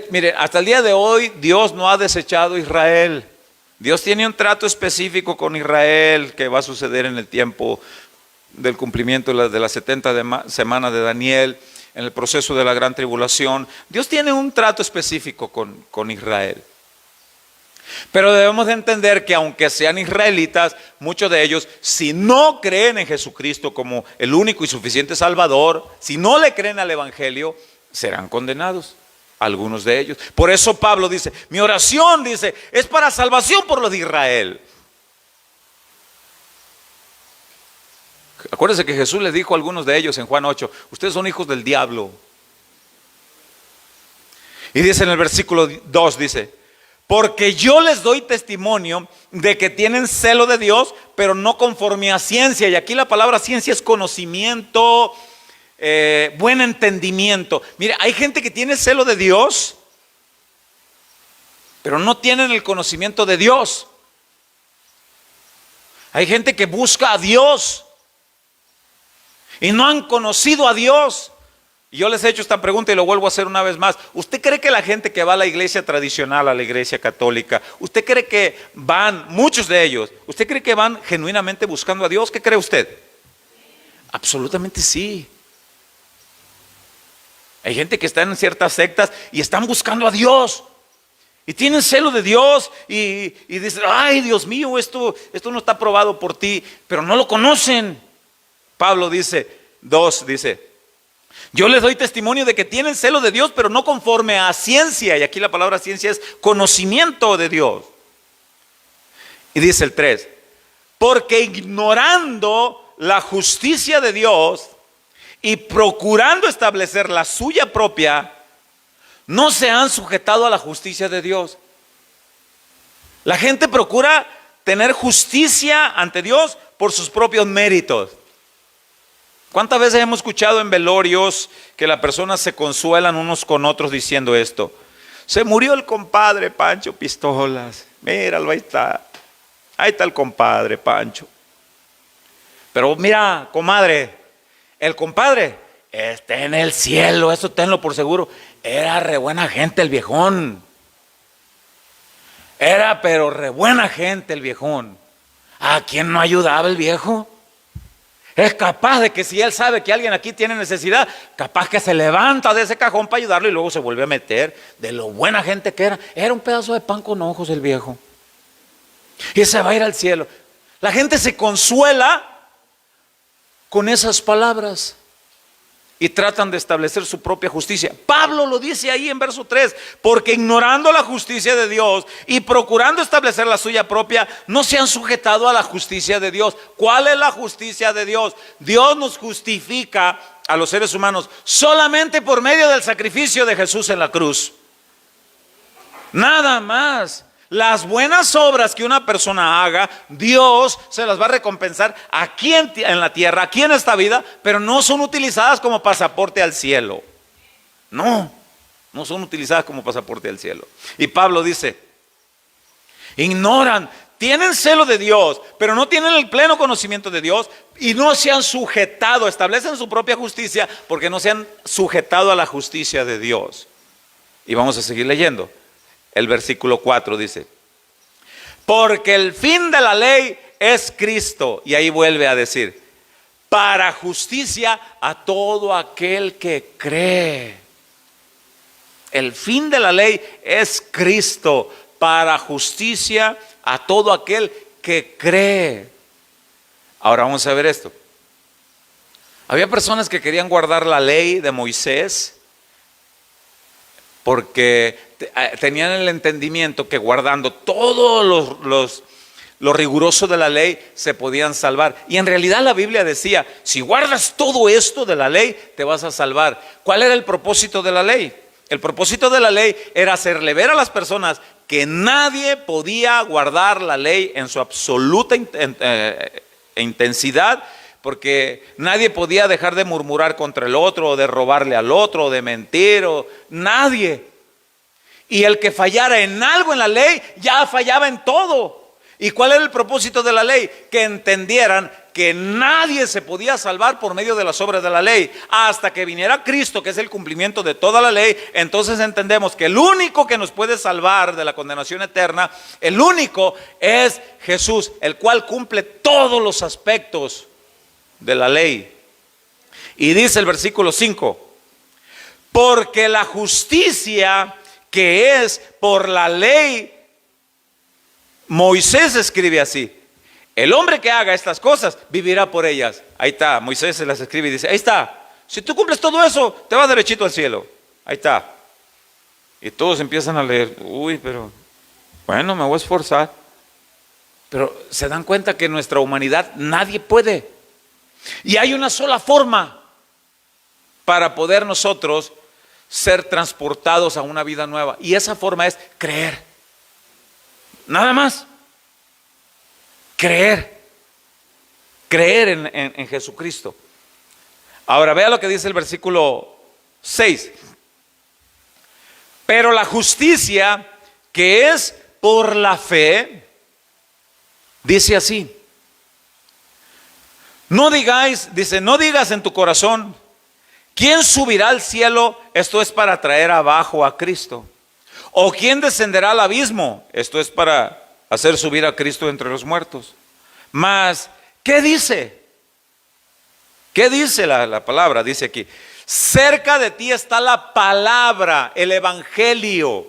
Mire, hasta el día de hoy Dios no ha desechado a Israel. Dios tiene un trato específico con Israel que va a suceder en el tiempo del cumplimiento de las 70 semanas de Daniel, en el proceso de la gran tribulación. Dios tiene un trato específico con Israel. Pero debemos de entender que aunque sean israelitas, muchos de ellos, si no creen en Jesucristo como el único y suficiente Salvador, si no le creen al Evangelio, serán condenados. Algunos de ellos. Por eso Pablo dice, mi oración, dice, es para salvación por los de Israel. Acuérdense que Jesús les dijo a algunos de ellos en Juan 8, ustedes son hijos del diablo. Y dice en el versículo 2, dice, porque yo les doy testimonio de que tienen celo de Dios, pero no conforme a ciencia. Y aquí la palabra ciencia es conocimiento, buen entendimiento. Mire, hay gente que tiene celo de Dios, pero no tienen el conocimiento de Dios. Hay gente que busca a Dios y no han conocido a Dios. Y yo les he hecho esta pregunta y lo vuelvo a hacer una vez más. ¿Usted cree que la gente que va a la iglesia tradicional, a la iglesia católica, usted cree que van, muchos de ellos, usted cree que van genuinamente buscando a Dios? ¿Qué cree usted? Absolutamente sí. Hay gente que está en ciertas sectas y están buscando a Dios y tienen celo de Dios y dicen, ay Dios mío, esto no está aprobado por ti, pero no lo conocen. Pablo dice, yo les doy testimonio de que tienen celo de Dios, pero no conforme a ciencia. Y aquí la palabra ciencia es conocimiento de Dios. Y dice el 3, porque ignorando la justicia de Dios y procurando establecer la suya propia, no se han sujetado a la justicia de Dios. La gente procura tener justicia ante Dios por sus propios méritos. ¿Cuántas veces hemos escuchado en velorios que las personas se consuelan unos con otros diciendo esto? Se murió el compadre Pancho Pistolas. Míralo, ahí está el compadre Pancho. Pero mira, comadre, el compadre está en el cielo, eso tenlo por seguro. Era re buena gente el viejón. Era pero re buena gente el viejón. ¿A quién no ayudaba el viejo? Es capaz de que si él sabe que alguien aquí tiene necesidad, capaz que se levanta de ese cajón para ayudarlo y luego se vuelve a meter. De lo buena gente que era. Era un pedazo de pan con ojos el viejo. Y se va a ir al cielo. La gente se consuela con esas palabras y tratan de establecer su propia justicia. Pablo lo dice ahí en verso 3, porque ignorando la justicia de Dios y procurando establecer la suya propia, no se han sujetado a la justicia de Dios. ¿Cuál es la justicia de Dios? Dios nos justifica a los seres humanos solamente por medio del sacrificio de Jesús en la cruz. Nada más. Las buenas obras que una persona haga, Dios se las va a recompensar aquí en la tierra, aquí en esta vida, pero no son utilizadas como pasaporte al cielo. No son utilizadas como pasaporte al cielo. Y Pablo dice, ignoran, tienen celo de Dios, pero no tienen el pleno conocimiento de Dios y no se han sujetado, establecen su propia justicia porque no se han sujetado a la justicia de Dios. Y vamos a seguir leyendo. El versículo 4 dice, porque el fin de la ley es Cristo. Y ahí vuelve a decir, para justicia a todo aquel que cree. El fin de la ley es Cristo, para justicia a todo aquel que cree. Ahora vamos a ver esto. Había personas que querían guardar la ley de Moisés porque tenían el entendimiento que guardando todos lo riguroso de la ley, se podían salvar. Y en realidad la Biblia decía, si guardas todo esto de la ley, te vas a salvar. ¿Cuál era el propósito de la ley? El propósito de la ley era hacerle ver a las personas que nadie podía guardar la ley en su absoluta intensidad, porque nadie podía dejar de murmurar contra el otro, o de robarle al otro, o de mentir, o nadie. Y el que fallara en algo en la ley, ya fallaba en todo. ¿Y cuál era el propósito de la ley? Que entendieran que nadie se podía salvar por medio de las obras de la ley. Hasta que viniera Cristo, que es el cumplimiento de toda la ley, entonces entendemos que el único que nos puede salvar de la condenación eterna, el único es Jesús, el cual cumple todos los aspectos de la ley. Y dice el versículo 5, porque la justicia que es por la ley, Moisés escribe así: el hombre que haga estas cosas vivirá por ellas. Ahí está, Moisés se las escribe y dice, ahí está, si tú cumples todo eso, te vas derechito al cielo. Ahí está. Y todos empiezan a leer, uy, pero bueno, me voy a esforzar. Pero se dan cuenta que en nuestra humanidad nadie puede. Y hay una sola forma para poder nosotros ser transportados a una vida nueva. Y esa forma es creer. Nada más. Creer. Creer en Jesucristo. Ahora vea lo que dice el versículo 6. Pero la justicia que es por la fe, dice así. No digáis, dice, no digas en tu corazón, ¿quién subirá al cielo? Esto es para traer abajo a Cristo. ¿O quién descenderá al abismo? Esto es para hacer subir a Cristo entre los muertos. Mas, ¿qué dice? ¿Qué dice la palabra? Dice aquí, cerca de ti está la palabra, el evangelio.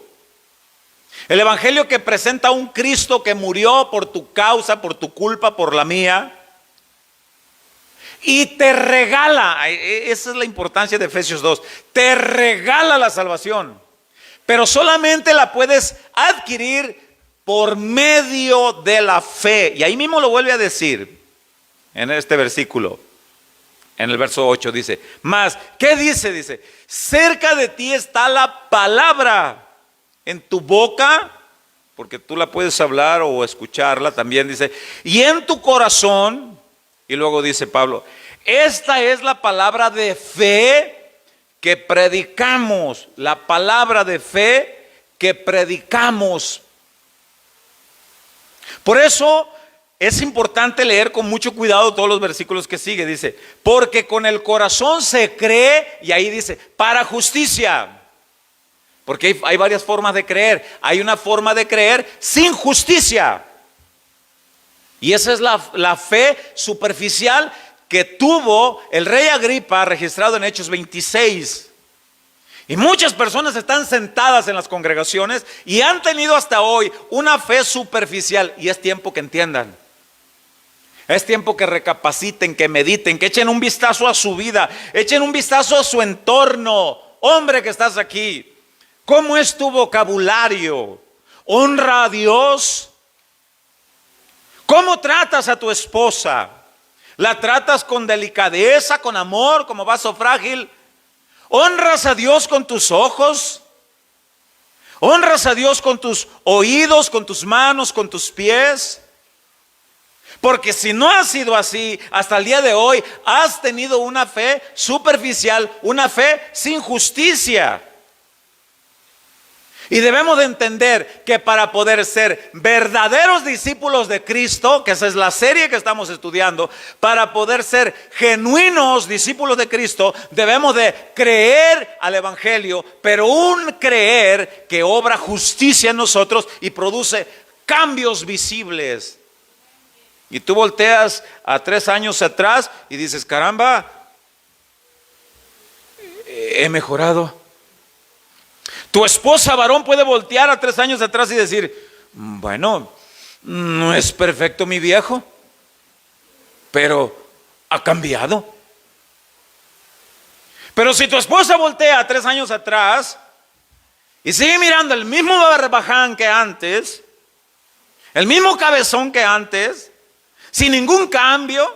El evangelio que presenta a un Cristo que murió por tu causa, por tu culpa, por la mía. Y te regala, esa es la importancia de Efesios 2, te regala la salvación. Pero solamente la puedes adquirir por medio de la fe. Y ahí mismo lo vuelve a decir en este versículo. En el verso 8 dice, mas, ¿qué dice? Dice, cerca de ti está la palabra en tu boca, porque tú la puedes hablar o escucharla también, dice, y en tu corazón. Y luego dice Pablo, esta es la palabra de fe que predicamos, la palabra de fe que predicamos. Por eso es importante leer con mucho cuidado todos los versículos que sigue. Dice, porque con el corazón se cree, y ahí dice, para justicia. Porque hay varias formas de creer. Hay una forma de creer sin justicia. Y esa es la fe superficial que tuvo el rey Agripa, registrado en Hechos 26. Y muchas personas están sentadas en las congregaciones y han tenido hasta hoy una fe superficial. Y es tiempo que entiendan. Es tiempo que recapaciten, que mediten, que echen un vistazo a su vida, echen un vistazo a su entorno. Hombre que estás aquí, ¿cómo es tu vocabulario? ¿Honra a Dios? ¿Cómo tratas a tu esposa? ¿La tratas con delicadeza, con amor, como vaso frágil? ¿Honras a Dios con tus ojos? ¿Honras a Dios con tus oídos, con tus manos, con tus pies? Porque si no ha sido así, hasta el día de hoy has tenido una fe superficial, una fe sin justicia. Y debemos de entender que para poder ser verdaderos discípulos de Cristo, que esa es la serie que estamos estudiando, para poder ser genuinos discípulos de Cristo, debemos de creer al Evangelio, pero un creer que obra justicia en nosotros y produce cambios visibles. Y tú volteas a 3 años atrás y dices, caramba, he mejorado. Tu esposa varón puede voltear a 3 años atrás y decir, bueno, no es perfecto mi viejo, pero ha cambiado. Pero si tu esposa voltea a 3 años atrás y sigue mirando el mismo barbaján que antes, el mismo cabezón que antes, sin ningún cambio.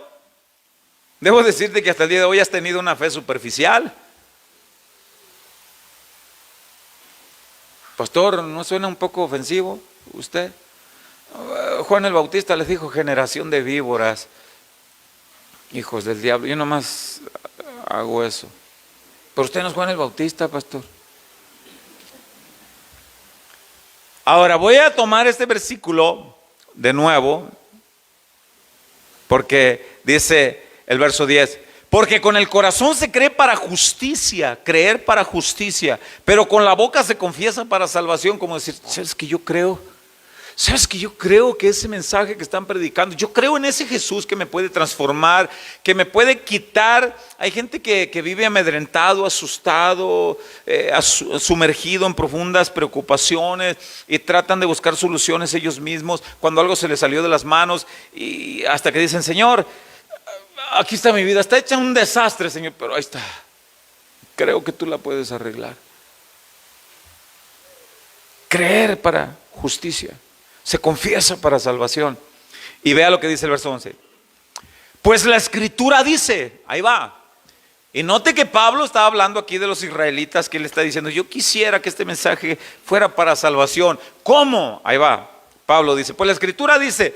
Debo decirte que hasta el día de hoy has tenido una fe superficial. Pastor, ¿no suena un poco ofensivo usted? Juan el Bautista les dijo generación de víboras, hijos del diablo. Yo nomás hago eso. Pero usted no es Juan el Bautista, pastor. Ahora voy a tomar este versículo de nuevo, porque dice el verso 10, porque con el corazón se cree para justicia, creer para justicia, pero con la boca se confiesa para salvación. Como decir, ¿sabes que yo creo? ¿Sabes que yo creo que ese mensaje que están predicando, yo creo en ese Jesús que me puede transformar, que me puede quitar? Hay gente que vive amedrentado, asustado, sumergido en profundas preocupaciones y tratan de buscar soluciones ellos mismos cuando algo se les salió de las manos, y hasta que dicen, Señor, aquí está mi vida, está hecha un desastre, Señor, pero ahí está, creo que tú la puedes arreglar. Creer para justicia, se confiesa para salvación. Y vea lo que dice el verso 11. Pues la escritura dice, ahí va. Y note que Pablo está hablando aquí de los israelitas, que él está diciendo, yo quisiera que este mensaje fuera para salvación. ¿Cómo? Ahí va. Pablo dice, pues la escritura dice,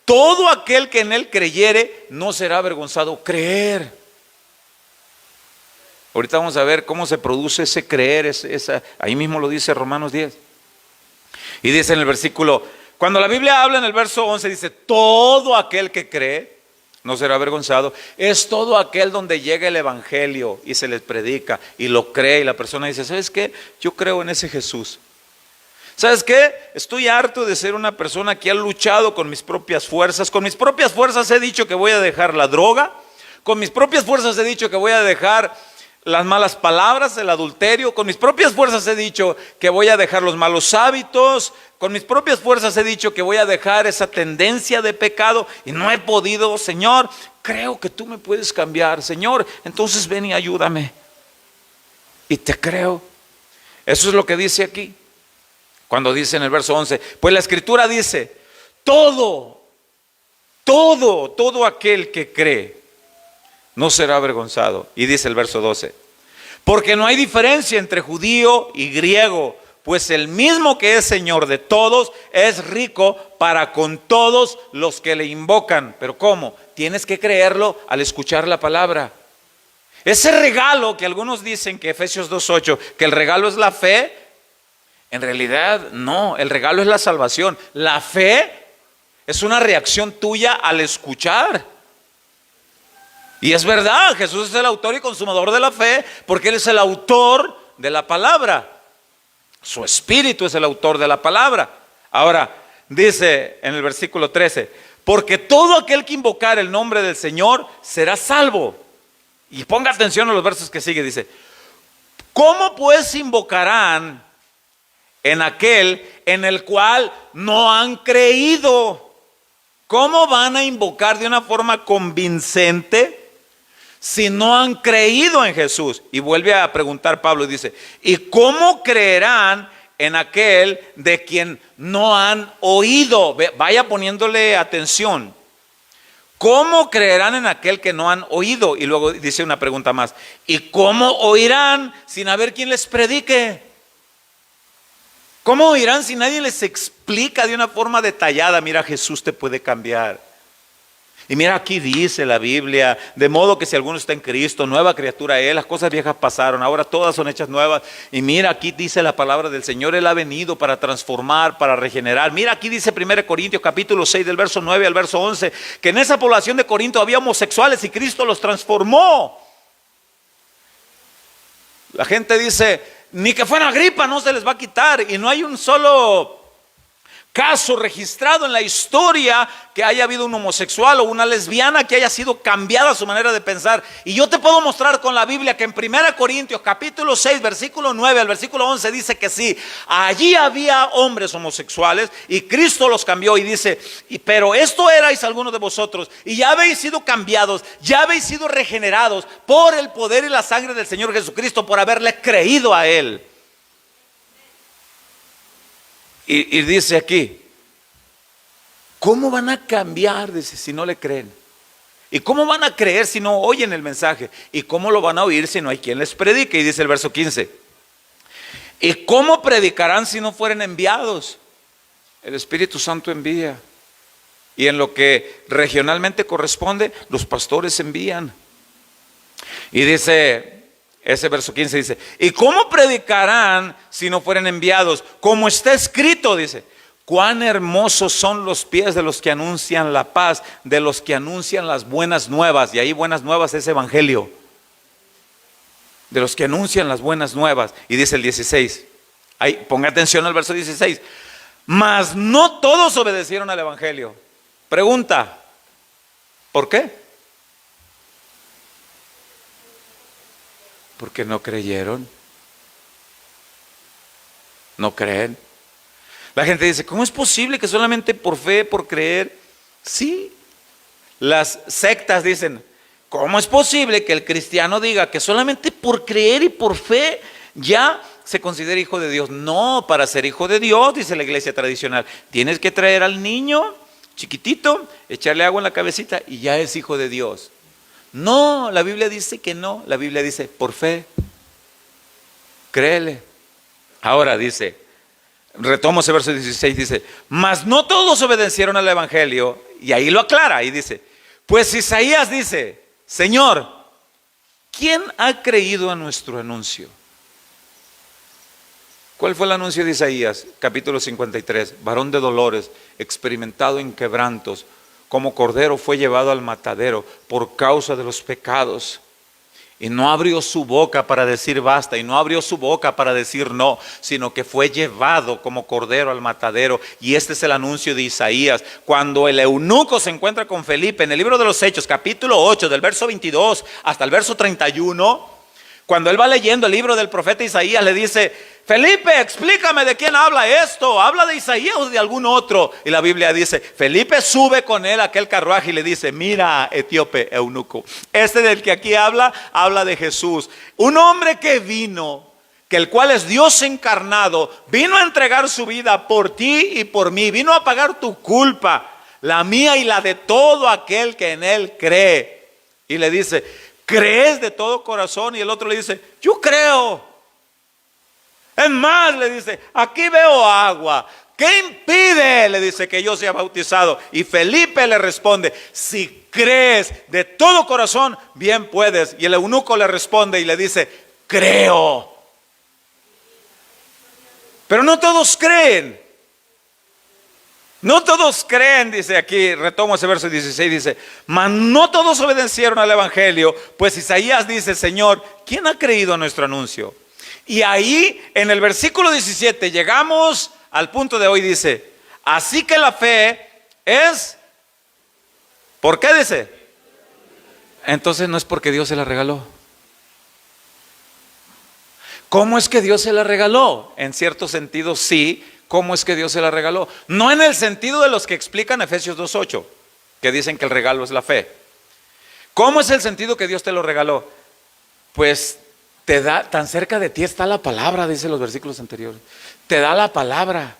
todo aquel que en él creyere no será avergonzado. Creer. Ahorita vamos a ver cómo se produce ese creer, ahí mismo lo dice Romanos 10. Y dice en el versículo, cuando la Biblia habla en el verso 11, dice, todo aquel que cree no será avergonzado. Es todo aquel donde llega el evangelio y se les predica y lo cree, y la persona dice, ¿sabes qué? Yo creo en ese Jesús. ¿Sabes qué? Estoy harto de ser una persona que ha luchado con mis propias fuerzas. Con mis propias fuerzas he dicho que voy a dejar la droga. Con mis propias fuerzas he dicho que voy a dejar las malas palabras, el adulterio. Con mis propias fuerzas he dicho que voy a dejar los malos hábitos. Con mis propias fuerzas he dicho que voy a dejar esa tendencia de pecado y no he podido. Señor, creo que tú me puedes cambiar. Señor, entonces ven y ayúdame. Y te creo. Eso es lo que dice aquí. Cuando dice en el verso 11, pues la escritura dice, todo aquel que cree no será avergonzado. Y dice el verso 12, porque no hay diferencia entre judío y griego, pues el mismo que es Señor de todos es rico para con todos los que le invocan. Pero ¿cómo? Tienes que creerlo al escuchar la palabra. Ese regalo que algunos dicen que Efesios 2:8, que el regalo es la fe, en realidad no, el regalo es la salvación. La fe es una reacción tuya al escuchar. Y es verdad, Jesús es el autor y consumador de la fe, porque Él es el autor de la palabra. Su espíritu es el autor de la palabra. Ahora, dice en el versículo 13, porque todo aquel que invocar el nombre del Señor será salvo. Y ponga atención a los versos que sigue, dice, ¿cómo pues invocarán en aquel en el cual no han creído? ¿Cómo van a invocar de una forma convincente si no han creído en Jesús? Y vuelve a preguntar Pablo y dice, ¿y cómo creerán en aquel de quien no han oído? Vaya poniéndole atención. ¿Cómo creerán en aquel que no han oído? Y luego dice una pregunta más, ¿y cómo oirán sin haber quien les predique? ¿Cómo oirán si nadie les explica de una forma detallada? Mira, Jesús te puede cambiar. Y mira, aquí dice la Biblia, de modo que si alguno está en Cristo, nueva criatura es, las cosas viejas pasaron, ahora todas son hechas nuevas. Y mira, aquí dice la palabra del Señor, Él ha venido para transformar, para regenerar. Mira, aquí dice 1 Corintios capítulo 6 del verso 9 al verso 11, que en esa población de Corinto había homosexuales y Cristo los transformó. La gente dice, ni que fuera gripa no se les va a quitar, y no hay un solo caso registrado en la historia que haya habido un homosexual o una lesbiana que haya sido cambiada su manera de pensar. Y yo te puedo mostrar con la Biblia que en 1 Corintios capítulo 6 versículo 9 al versículo 11 dice que sí, allí había hombres homosexuales y Cristo los cambió. Y dice, pero esto erais algunos de vosotros y ya habéis sido cambiados, ya habéis sido regenerados por el poder y la sangre del Señor Jesucristo, por haberle creído a Él. Y dice aquí, ¿Cómo van a cambiar, dice, si no le creen? ¿Y cómo van a creer si no oyen el mensaje? ¿Y cómo lo van a oír si no hay quien les predique? Y dice el verso 15: ¿y cómo predicarán si no fueren enviados? El Espíritu Santo envía. Y en lo que regionalmente corresponde, los pastores envían. Y dice, ese verso 15 dice: ¿y cómo predicarán si no fueren enviados? Como está escrito, dice: cuán hermosos son los pies de los que anuncian la paz, de los que anuncian las buenas nuevas. Y ahí buenas nuevas es evangelio. De los que anuncian las buenas nuevas. Y dice el 16, ahí, ponga atención al verso 16: mas no todos obedecieron al evangelio. Pregunta: ¿por qué? Porque no creyeron. No creen. La gente dice: ¿cómo es posible que solamente por fe, por creer? Sí. Las sectas dicen: ¿cómo es posible que el cristiano diga que solamente por creer y por fe ya se considera hijo de Dios? No, para ser hijo de Dios, dice la iglesia tradicional, tienes que traer al niño chiquitito, echarle agua en la cabecita y ya es hijo de Dios. No, la Biblia dice que no. La Biblia dice: por fe, créele. Ahora dice, retomo ese verso 16, dice: mas no todos obedecieron al evangelio. Y ahí lo aclara y dice: pues Isaías dice: Señor, ¿quién ha creído a nuestro anuncio? ¿Cuál fue el anuncio de Isaías? Capítulo 53: varón de dolores, experimentado en quebrantos, como cordero fue llevado al matadero por causa de los pecados. Y no abrió su boca para decir basta, y no abrió su boca para decir no, sino que fue llevado como cordero al matadero. Y este es el anuncio de Isaías. Cuando el eunuco se encuentra con Felipe en el libro de los Hechos, capítulo 8, del verso 22 hasta el verso 31, cuando él va leyendo el libro del profeta Isaías, le dice: Felipe, explícame de quién habla esto. ¿Habla de Isaías o de algún otro? Y la Biblia dice: Felipe sube con él a aquel carruaje y le dice: mira, etíope eunuco, este del que aquí habla de Jesús, un hombre que vino, que el cual es Dios encarnado, vino a entregar su vida por ti y por mí, vino a pagar tu culpa, la mía y la de todo aquel que en él cree. Y le dice: ¿crees de todo corazón? Y el otro le dice: yo creo. Es más, le dice: aquí veo agua. ¿Qué impide? Le dice que yo sea bautizado. Y Felipe le responde: si crees de todo corazón, bien puedes. Y el eunuco le responde y le dice: creo. Pero no todos creen. No todos creen, dice aquí, retomo ese verso 16, dice: mas no todos obedecieron al evangelio, pues Isaías dice: Señor, ¿quién ha creído a nuestro anuncio? Y ahí en el versículo 17 llegamos al punto de hoy, dice: así que la fe es, ¿por qué dice? Entonces no es porque Dios se la regaló. ¿Cómo es que Dios se la regaló? En cierto sentido sí. ¿Cómo es que Dios se la regaló? No en el sentido de los que explican Efesios 2:8, que dicen que el regalo es la fe. ¿Cómo es el sentido que Dios te lo regaló? Pues te da, tan cerca de ti está la palabra, dice los versículos anteriores. Te da la palabra.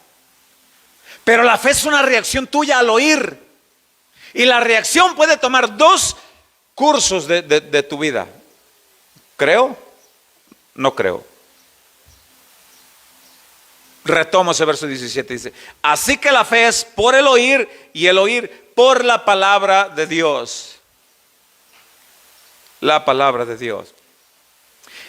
Pero la fe es una reacción tuya al oír. Y la reacción puede tomar dos cursos de tu vida. ¿Creo? No creo. Retomo ese verso 17, dice: así que la fe es por el oír, y el oír por la palabra de Dios. La palabra de Dios.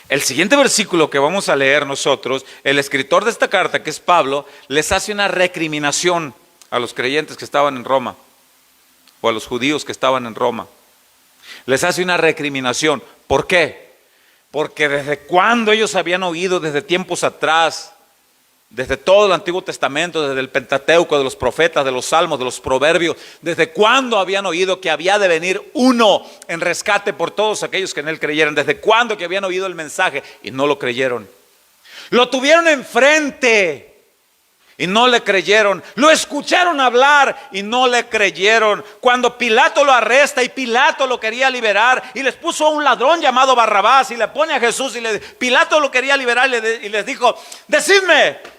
El siguiente versículo que vamos a leer nosotros, el escritor de esta carta, que es Pablo, les hace una recriminación a los creyentes que estaban en Roma, o a los judíos que estaban en Roma. Les hace una recriminación. ¿Por qué? Porque desde cuando ellos habían oído, desde tiempos atrás, desde todo el Antiguo Testamento, desde el Pentateuco, de los profetas, de los salmos, de los proverbios, desde cuándo habían oído que había de venir uno en rescate por todos aquellos que en él creyeran. Desde cuándo que habían oído el mensaje y no lo creyeron. Lo tuvieron enfrente y no le creyeron. Lo escucharon hablar y no le creyeron. Cuando Pilato lo arresta y Pilato lo quería liberar y les puso a un ladrón llamado Barrabás y le pone a Jesús y Pilato lo quería liberar y les dijo: decidme,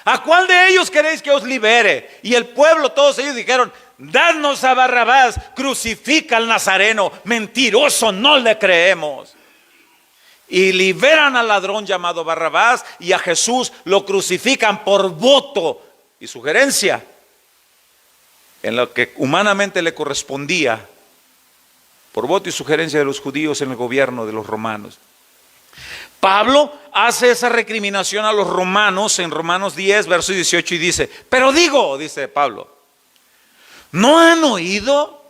¿a cuál de ellos queréis que os libere? Y el pueblo, todos ellos dijeron: danos a Barrabás, crucifica al Nazareno, mentiroso, no le creemos. Y liberan al ladrón llamado Barrabás, y a Jesús lo crucifican por voto y sugerencia, en lo que humanamente le correspondía, por voto y sugerencia de los judíos en el gobierno de los romanos. Pablo hace esa recriminación a los romanos en Romanos 10, verso 18, y dice: pero digo, dice Pablo, ¿no han oído?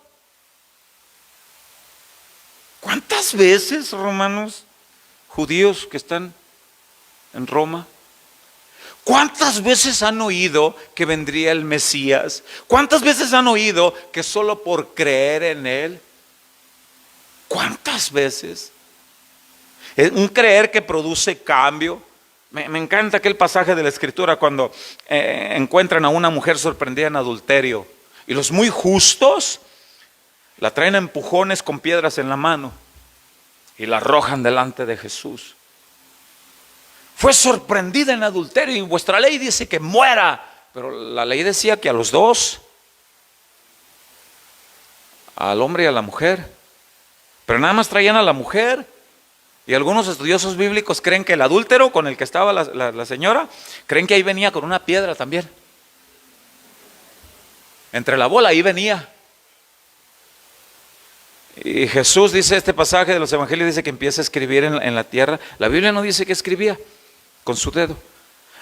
¿Cuántas veces, romanos, judíos que están en Roma, cuántas veces han oído que vendría el Mesías? ¿Cuántas veces han oído que solo por creer en Él? ¿Cuántas veces? Es un creer que produce cambio. Me encanta aquel pasaje de la Escritura cuando encuentran a una mujer sorprendida en adulterio, y los muy justos la traen a empujones con piedras en la mano y la arrojan delante de Jesús. Fue sorprendida en adulterio, y vuestra ley dice que muera, pero la ley decía que a los dos, al hombre y a la mujer. Pero nada más traían a la mujer. Y algunos estudiosos bíblicos creen que el adúltero con el que estaba la señora, creen que ahí venía con una piedra también. Entre la bola, ahí venía. Y Jesús, dice este pasaje de los evangelios, dice que empieza a escribir en la tierra. La Biblia no dice que escribía con su dedo.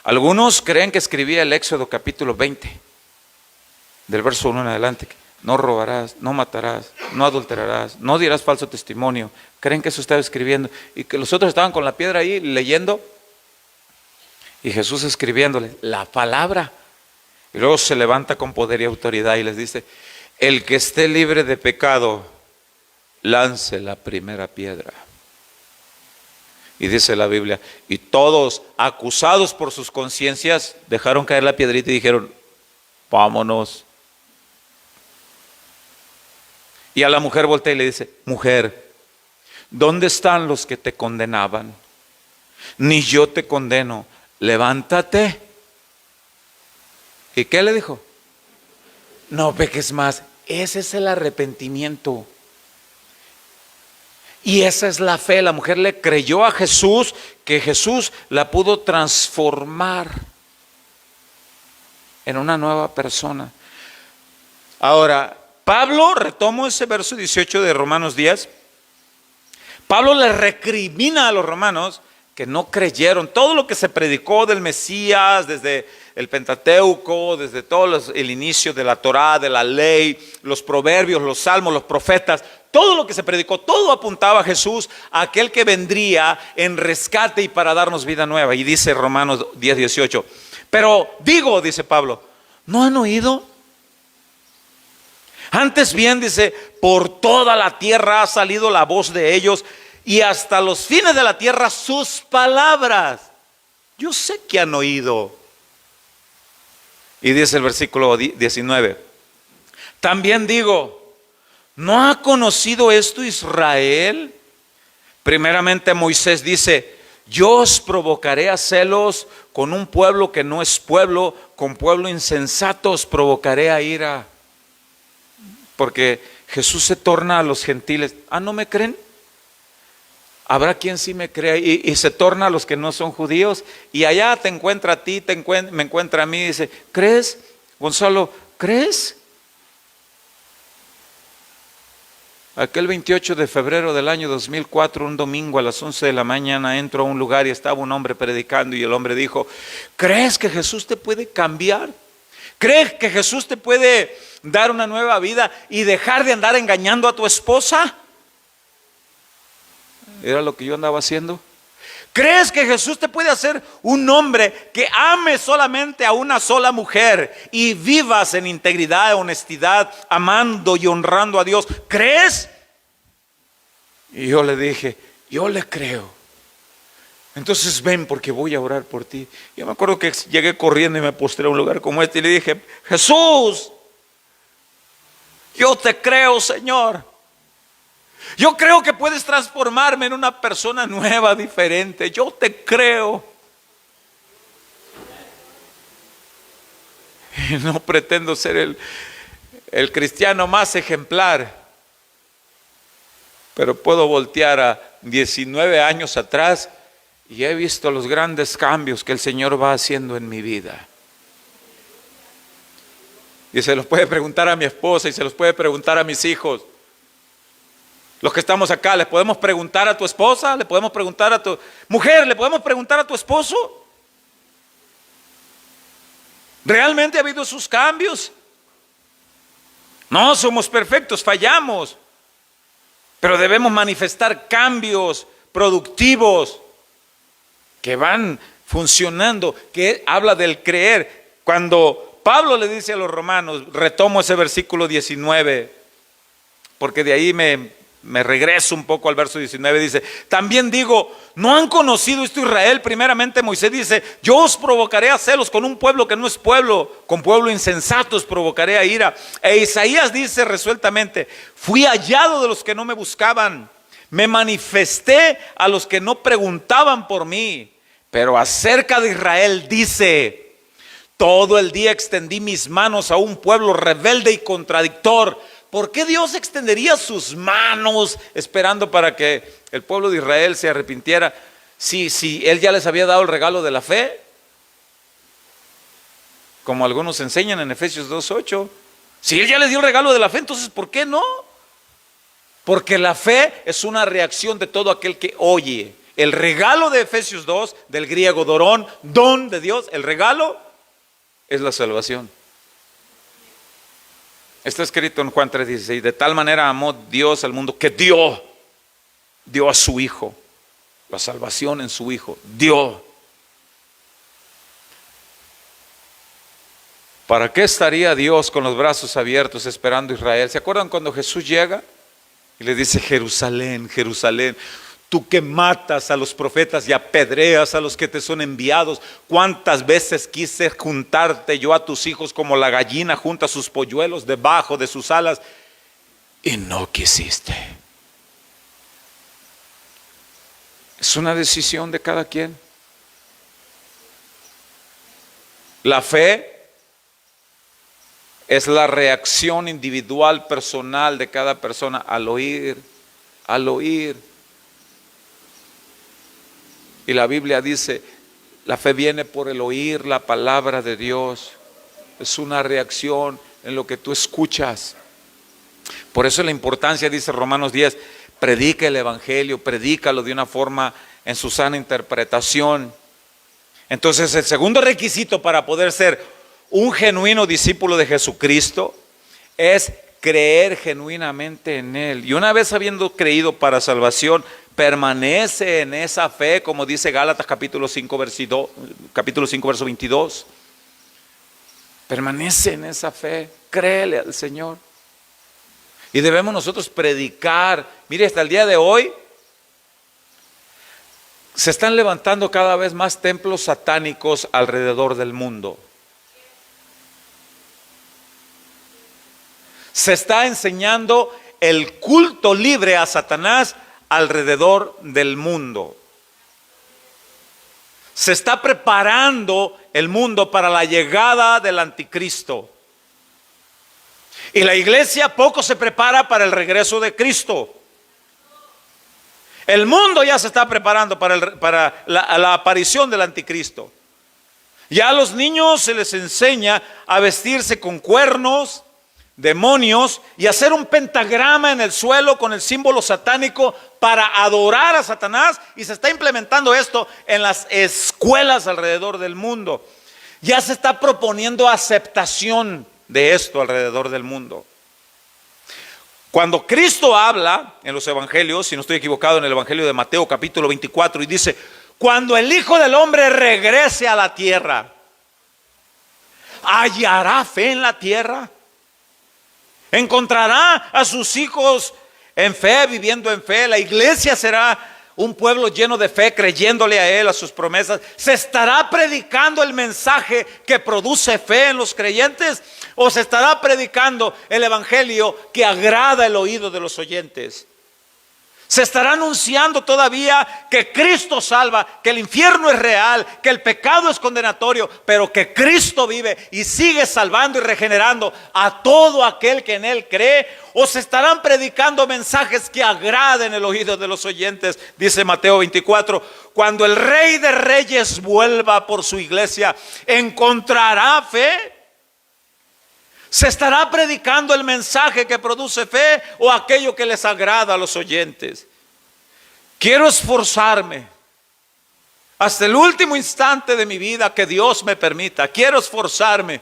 Algunos creen que escribía el Éxodo capítulo 20, del verso 1 en adelante: no robarás, no matarás, no adulterarás, no dirás falso testimonio. Creen que eso estaba escribiendo, y que los otros estaban con la piedra ahí leyendo, y Jesús escribiéndole la palabra. Y luego se levanta con poder y autoridad y les dice: el que esté libre de pecado, lance la primera piedra. Y dice la Biblia: y todos, acusados por sus conciencias, dejaron caer la piedrita y dijeron: vámonos. Y a la mujer voltea y le dice: mujer, ¿dónde están los que te condenaban? Ni yo te condeno, levántate. ¿Y qué le dijo? No peques más. Ese es el arrepentimiento. Y esa es la fe. La mujer le creyó a Jesús, que Jesús la pudo transformar en una nueva persona. Ahora, Pablo, retomo ese verso 18 de Romanos 10. Pablo le recrimina a los romanos que no creyeron. Todo lo que se predicó del Mesías, desde el Pentateuco, desde todo el inicio de la Torá, de la ley, los proverbios, los salmos, los profetas, todo lo que se predicó, todo apuntaba a Jesús, a aquel que vendría en rescate y para darnos vida nueva. Y dice Romanos 10, 18: pero digo, dice Pablo, ¿no han oído? Antes bien, dice, por toda la tierra ha salido la voz de ellos, y hasta los fines de la tierra sus palabras. Yo sé que han oído. Y dice el versículo 19: también digo, ¿no ha conocido esto Israel? Primeramente Moisés dice: yo os provocaré a celos con un pueblo que no es pueblo, con pueblo insensato os provocaré a ira. Porque Jesús se torna a los gentiles. ¿No me creen? Habrá quien sí me crea, y se torna a los que no son judíos, y allá te encuentra a ti, me encuentra a mí, y dice: ¿crees, Gonzalo? ¿Crees? Aquel 28 de febrero del año 2004, un domingo a las 11 de la mañana, entro a un lugar y estaba un hombre predicando, y el hombre dijo: ¿crees que Jesús te puede cambiar? ¿Crees que Jesús te puede dar una nueva vida y dejar de andar engañando a tu esposa? Era lo que yo andaba haciendo. ¿Crees que Jesús te puede hacer un hombre que ame solamente a una sola mujer y vivas en integridad, honestidad, amando y honrando a Dios? ¿Crees? Y yo le dije: yo le creo. Entonces ven, porque voy a orar por ti. Yo me acuerdo que llegué corriendo y me postré a un lugar como este y le dije: Jesús, yo te creo, Señor. Yo creo que puedes transformarme en una persona nueva, diferente. Yo te creo. Y no pretendo ser el cristiano más ejemplar, pero puedo voltear a 19 años atrás y he visto los grandes cambios que el Señor va haciendo en mi vida. Y se los puede preguntar a mi esposa y se los puede preguntar a mis hijos. Los que estamos acá, ¿le podemos preguntar a tu esposa? ¿Le podemos preguntar a tu mujer? ¿Le podemos preguntar a tu esposo? ¿Realmente ha habido esos cambios? No somos perfectos, fallamos, pero debemos manifestar cambios productivos que van funcionando, que habla del creer. Cuando Pablo le dice a los romanos, retomo ese versículo 19, porque de ahí me regreso un poco al verso 19, dice, también digo, ¿no han conocido esto Israel? Primeramente Moisés dice, yo os provocaré a celos con un pueblo que no es pueblo, con pueblo insensato os provocaré a ira. E Isaías dice resueltamente, fui hallado de los que no me buscaban, me manifesté a los que no preguntaban por mí. Pero acerca de Israel dice, todo el día extendí mis manos a un pueblo rebelde y contradictor. ¿Por qué Dios extendería sus manos esperando para que el pueblo de Israel se arrepintiera si Él ya les había dado el regalo de la fe? Como algunos enseñan en Efesios 2:8. Si Él ya les dio el regalo de la fe, entonces ¿por qué no? Porque la fe es una reacción de todo aquel que oye. El regalo de Efesios 2, del griego dorón, don de Dios, el regalo es la salvación. Está escrito en Juan 3:16, de tal manera amó Dios al mundo que dio a su Hijo, la salvación en su Hijo, dio. ¿Para qué estaría Dios con los brazos abiertos esperando a Israel? ¿Se acuerdan cuando Jesús llega y le dice, Jerusalén, Jerusalén, tú que matas a los profetas y apedreas a los que te son enviados? ¿Cuántas veces quise juntarte yo a tus hijos como la gallina junta sus polluelos debajo de sus alas y no quisiste? Es una decisión de cada quien. La fe es la reacción individual, personal de cada persona al oír. Y la Biblia dice, la fe viene por el oír la palabra de Dios. Es una reacción en lo que tú escuchas. Por eso la importancia, dice Romanos 10, predica el evangelio, predícalo de una forma en su sana interpretación. Entonces el segundo requisito para poder ser un genuino discípulo de Jesucristo es creer genuinamente en Él. Y una vez habiendo creído para salvación, permanece en esa fe, como dice Gálatas capítulo 5 verso 22. Permanece en esa fe, créele al Señor. Y debemos nosotros predicar. Mire, hasta el día de hoy se están levantando cada vez más templos satánicos alrededor del mundo. Se está enseñando el culto libre a Satanás alrededor del mundo. Se está preparando el mundo para la llegada del anticristo. Y la iglesia poco se prepara para el regreso de Cristo. El mundo ya se está preparando para la aparición del anticristo. Ya a los niños se les enseña a vestirse con cuernos, demonios, y hacer un pentagrama en el suelo con el símbolo satánico para adorar a Satanás. Y se está implementando esto en las escuelas alrededor del mundo. Ya se está proponiendo aceptación de esto alrededor del mundo. Cuando Cristo habla en los evangelios, si no estoy equivocado, en el evangelio de Mateo capítulo 24, y dice, cuando el Hijo del Hombre regrese a la tierra, ¿hallará fe en la tierra? ¿Encontrará a sus hijos en fe, viviendo en fe? ¿La iglesia será un pueblo lleno de fe, creyéndole a Él, a sus promesas? ¿Se estará predicando el mensaje que produce fe en los creyentes? ¿O se estará predicando el evangelio que agrada el oído de los oyentes? Se estará anunciando todavía que Cristo salva, que el infierno es real, que el pecado es condenatorio, pero que Cristo vive y sigue salvando y regenerando a todo aquel que en Él cree. O se estarán predicando mensajes que agraden el oído de los oyentes. Dice Mateo 24, cuando el Rey de Reyes vuelva por su iglesia, ¿encontrará fe? ¿Se estará predicando el mensaje que produce fe o aquello que les agrada a los oyentes? Quiero esforzarme hasta el último instante de mi vida que Dios me permita. Quiero esforzarme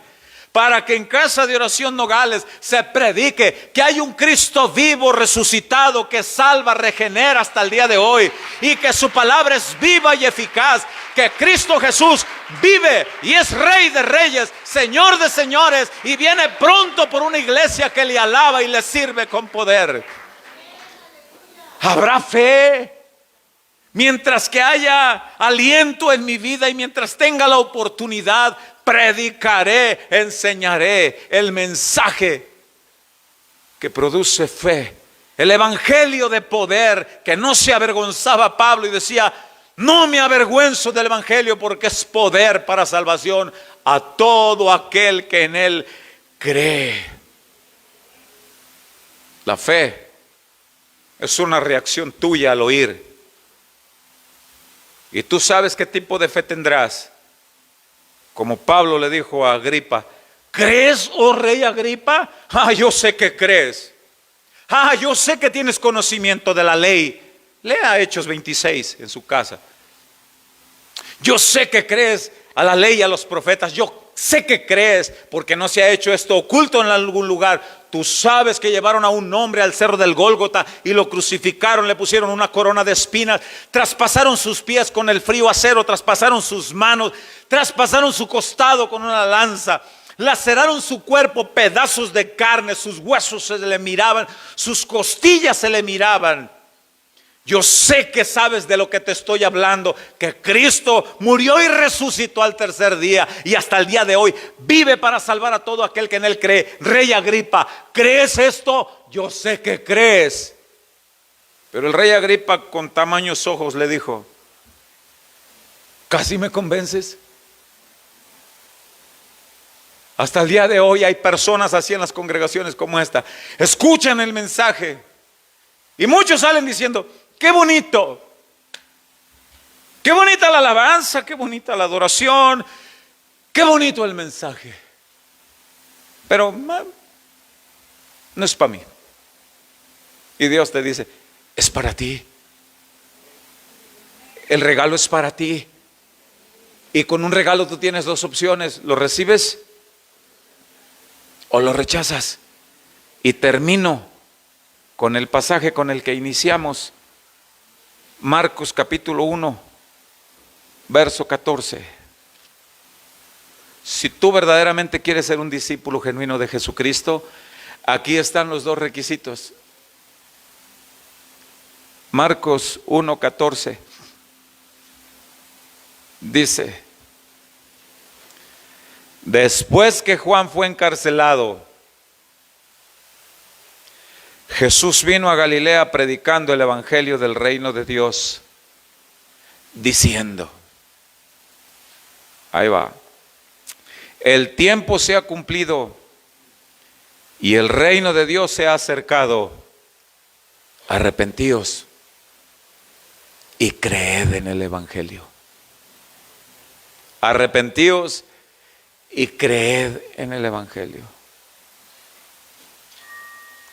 para que en Casa de Oración Nogales se predique que hay un Cristo vivo, resucitado, que salva, regenera hasta el día de hoy, y que su palabra es viva y eficaz, que Cristo Jesús vive y es Rey de Reyes, Señor de señores, y viene pronto por una iglesia que le alaba y le sirve con poder. ¿Habrá fe? Mientras que haya aliento en mi vida y mientras tenga la oportunidad, predicaré, enseñaré el mensaje que produce fe, el evangelio de poder, que no se avergonzaba Pablo y decía: no me avergüenzo del evangelio porque es poder para salvación a todo aquel que en él cree. La fe es una reacción tuya al oír, y tú sabes qué tipo de fe tendrás. Como Pablo le dijo a Agripa: ¿crees, oh rey Agripa? Yo sé que crees. Yo sé que tienes conocimiento de la ley. Lea Hechos 26 en su casa. Yo sé que crees a la ley y a los profetas. Yo sé que crees, porque no se ha hecho esto oculto en algún lugar. Tú sabes que llevaron a un hombre al cerro del Gólgota y lo crucificaron, le pusieron una corona de espinas, traspasaron sus pies con el frío acero, traspasaron sus manos, traspasaron su costado con una lanza, laceraron su cuerpo, pedazos de carne, sus huesos se le miraban, sus costillas se le miraban. Yo sé que sabes de lo que te estoy hablando, que Cristo murió y resucitó al tercer día y hasta el día de hoy vive para salvar a todo aquel que en él cree. Rey Agripa, ¿crees esto? Yo sé que crees. Pero el rey Agripa, con tamaños ojos, le dijo: ¿casi me convences? Hasta el día de hoy hay personas así en las congregaciones como esta. Escuchan el mensaje y muchos salen diciendo: qué bonito, qué bonita la alabanza, qué bonita la adoración, qué bonito el mensaje, pero no es para mí. Y Dios te dice: es para ti. El regalo es para ti. Y con un regalo tú tienes dos opciones: lo recibes o lo rechazas. Y termino con el pasaje con el que iniciamos, Marcos capítulo 1, verso 14. Si tú verdaderamente quieres ser un discípulo genuino de Jesucristo, aquí están los dos requisitos. Marcos 1, 14 dice: después que Juan fue encarcelado, Jesús vino a Galilea predicando el evangelio del reino de Dios, diciendo, ahí va, el tiempo se ha cumplido y el reino de Dios se ha acercado. Arrepentíos y creed en el evangelio. Arrepentíos y creed en el evangelio.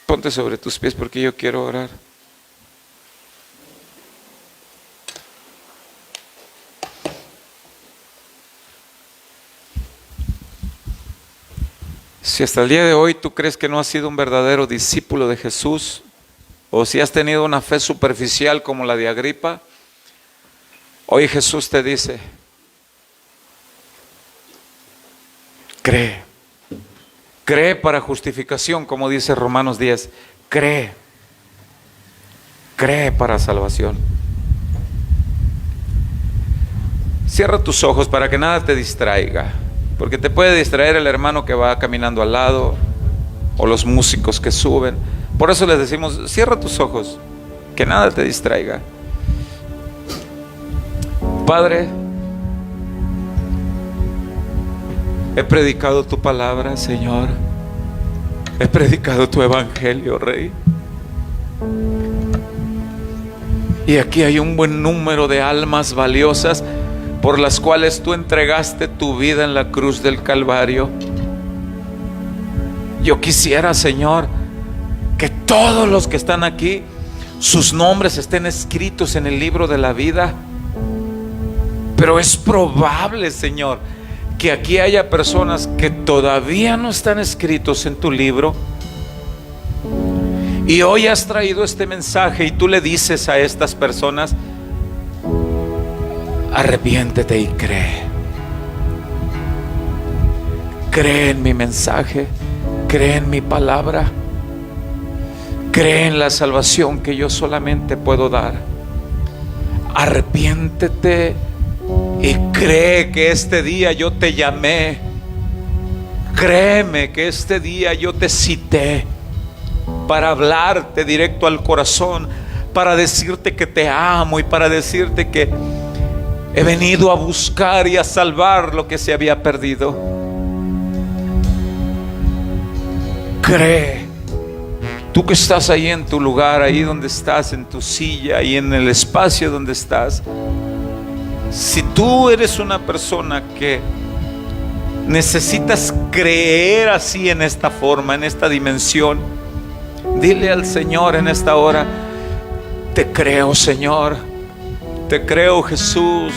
Ponte sobre tus pies porque yo quiero orar. Si hasta el día de hoy tú crees que no has sido un verdadero discípulo de Jesús, o si has tenido una fe superficial como la de Agripa, hoy Jesús te dice: cree. Cree para justificación, como dice Romanos 10. Cree. Cree para salvación. Cierra tus ojos para que nada te distraiga, porque te puede distraer el hermano que va caminando al lado o los músicos que suben. Por eso les decimos: cierra tus ojos. Que nada te distraiga. Padre, he predicado tu palabra, Señor. He predicado tu evangelio, Rey. Y aquí hay un buen número de almas valiosas por las cuales tú entregaste tu vida en la cruz del Calvario. Yo quisiera, Señor, que todos los que están aquí, sus nombres estén escritos en el libro de la vida. Pero es probable, Señor, que aquí haya personas que todavía no están escritos en tu libro. Y hoy has traído este mensaje y tú le dices a estas personas: arrepiéntete y cree. Cree en mi mensaje, cree en mi palabra, cree en la salvación que yo solamente puedo dar. Arrepiéntete y cree que este día yo te llamé. Créeme que este día yo te cité para hablarte directo al corazón, para decirte que te amo y para decirte que he venido a buscar y a salvar lo que se había perdido. Cree. Tú que estás ahí en tu lugar, ahí donde estás, en tu silla y en el espacio donde estás. Si tú eres una persona que necesitas creer así, en esta forma, en esta dimensión, dile al Señor en esta hora: te creo, Señor. Te creo, Jesús.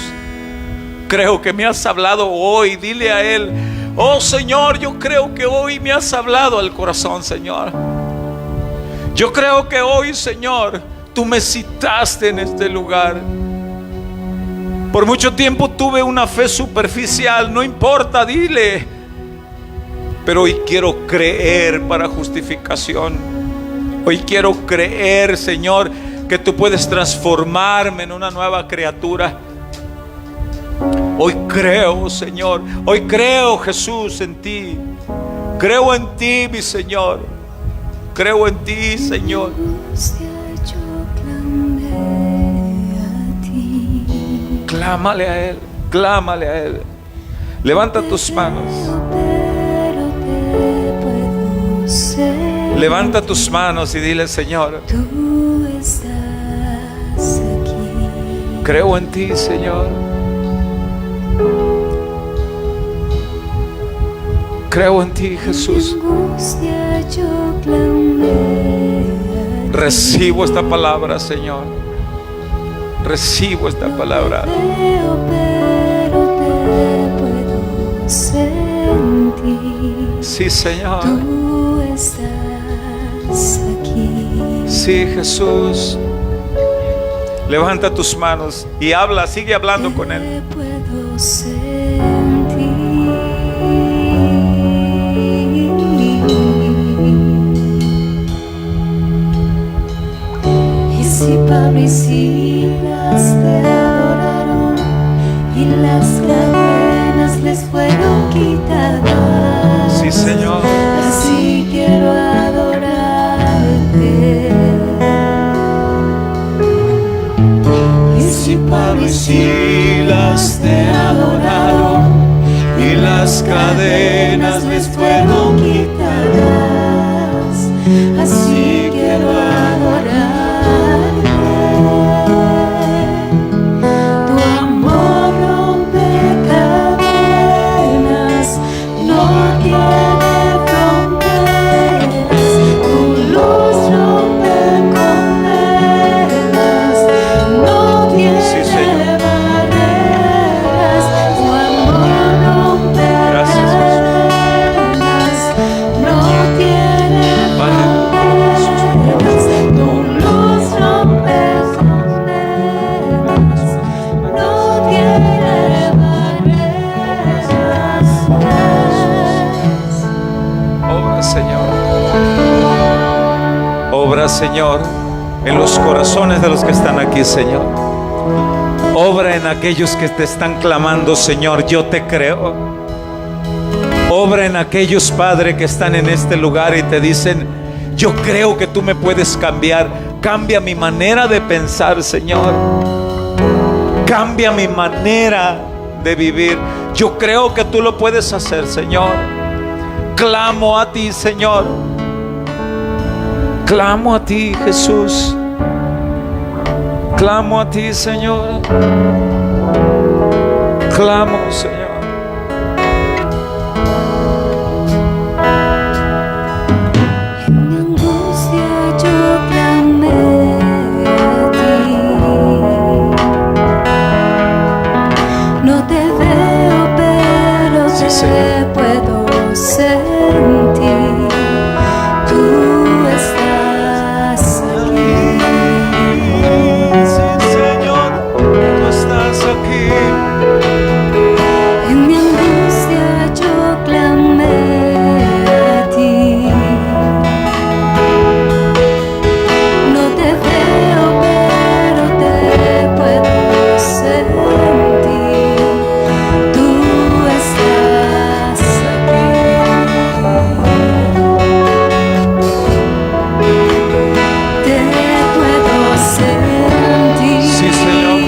Creo que me has hablado hoy. Dile a Él: oh Señor, yo creo que hoy me has hablado al corazón, Señor. Yo creo que hoy, Señor, tú me citaste en este lugar. Por mucho tiempo tuve una fe superficial. No importa, dile. Pero hoy quiero creer para justificación. Hoy quiero creer, Señor, que tú puedes transformarme en una nueva criatura. Hoy creo, Señor. Hoy creo, Jesús, en ti. Creo en ti, mi Señor. Creo en ti, Señor. Clámale a Él. Clámale a Él. Levanta tus manos. Levanta tus manos y dile: Señor, tú estás aquí. Creo en ti, Señor. Creo en ti, Jesús. Recibo esta palabra, Señor. Recibo esta palabra. Pero te puedo sentir. Sí, Señor. Tú estás aquí. Sí, Jesús. Levanta tus manos y habla, sigue hablando con Él. Te puedo sentir. Y si Pablo y Silas te adoraron y las cadenas les fueron quitadas, Sí, Señor. así quiero adorarte. Y si Pablo y Silas te adoraron y las cadenas les fueron quitadas, así quiero adorarte. Tu amor rompe cadenas, no tiene fronteras. Tu luz rompe condenas, no tiene Sí, Señor. barreras. Tu amor rompe Gracias, Jesús. cadenas, no tiene Padre, fronteras. Tu luz rompe condenas, no tiene barreras. obra, Señor. Obra, Señor, en los corazones de los que están aquí, Señor. Obra en aquellos que te están clamando: Señor, yo te creo. Obra en aquellos, Padre, que están en este lugar y te dicen: yo creo que tú me puedes cambiar. Cambia mi manera de pensar, Señor. Cambia mi manera de vivir. Yo creo que tú lo puedes hacer, Señor. Clamo a ti, Señor. Clamo a ti, Jesús. Clamo a ti, Señor. Clamo, Señor. En mi angustia yo clamé a ti. No te veo, pero Sí, te Señor. puedo sentir. Tú estás aquí. Sí, Señor, tú estás aquí. En mi angustia yo clamé a ti. No te veo, pero te puedo sentir. Tú estás aquí. Te puedo sentir. Sí, Señor.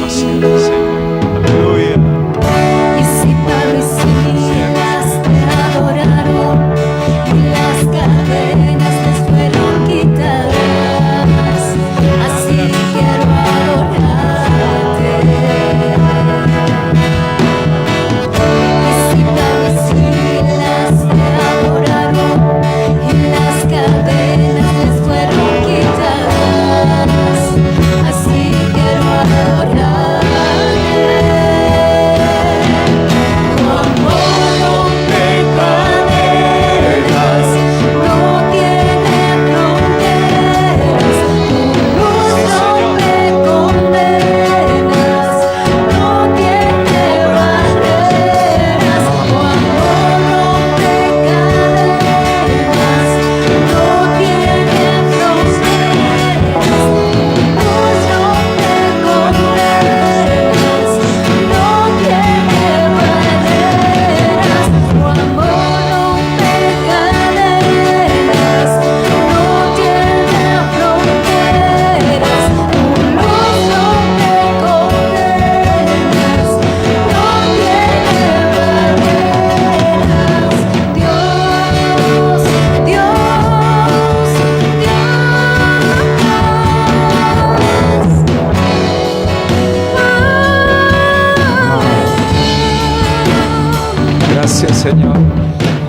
Así es, Señor. Aleluya. Y si Pablo y Silas te adoraron y las cadenas les fueron quitadas, así quiero adorarte. Y si Pablo y Silas te adoraron y las cadenas les fueron quitadas, así quiero adorarte. Tu amor rompe cadenas, no tiene fronteras. Tu luz rompe condenas, no tiene barreras. Tu amor rompe cadenas, no tiene fronteras. Tu luz rompe condenas, no tiene barreras. Tu amor rompe cadenas, no tiene fronteras. Tu luz rompe condenas, no tiene barreras. Dios, Dios, Dios. Gracias, Señor.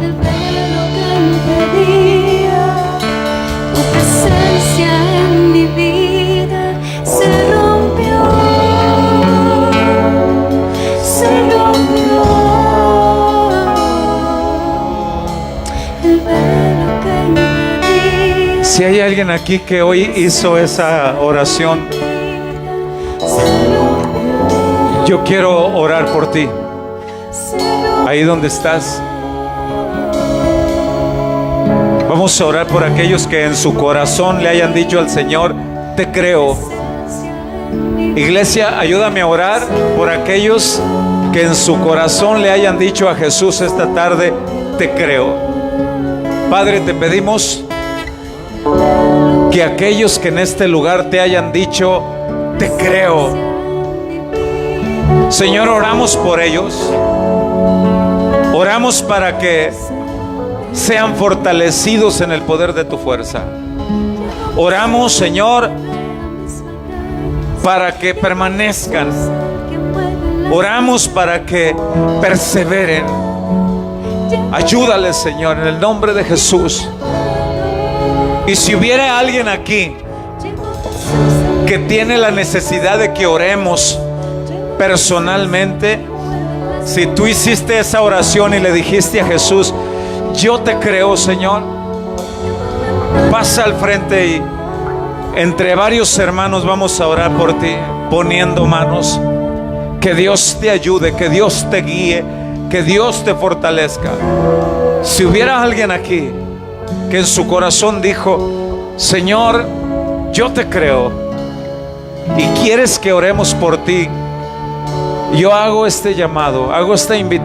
El velo que impedía tu presencia en mi vida se rompió, se rompió. El velo que impedía Si hay alguien aquí que hoy hizo esa oración, se rompió, yo quiero orar por ti. se rompió. Ahí donde estás. Vamos a orar por aquellos que en su corazón le hayan dicho al Señor: te creo. Iglesia, ayúdame a orar por aquellos que en su corazón le hayan dicho a Jesús esta tarde: te creo. Padre, te pedimos que aquellos que en este lugar te hayan dicho: te creo. Señor, oramos por ellos. Oramos para que sean fortalecidos en el poder de tu fuerza. Oramos, Señor, para que permanezcan. Oramos para que perseveren. Ayúdales, Señor, en el nombre de Jesús. Y si hubiera alguien aquí que tiene la necesidad de que oremos personalmente, si tú hiciste esa oración y le dijiste a Jesús: yo te creo, Señor, pasa al frente y entre varios hermanos vamos a orar por ti, poniendo manos. Que Dios te ayude, que Dios te guíe, que Dios te fortalezca. Si hubiera alguien aquí que en su corazón dijo: Señor, yo te creo y quieres que oremos por ti, yo hago este llamado, hago esta invitación.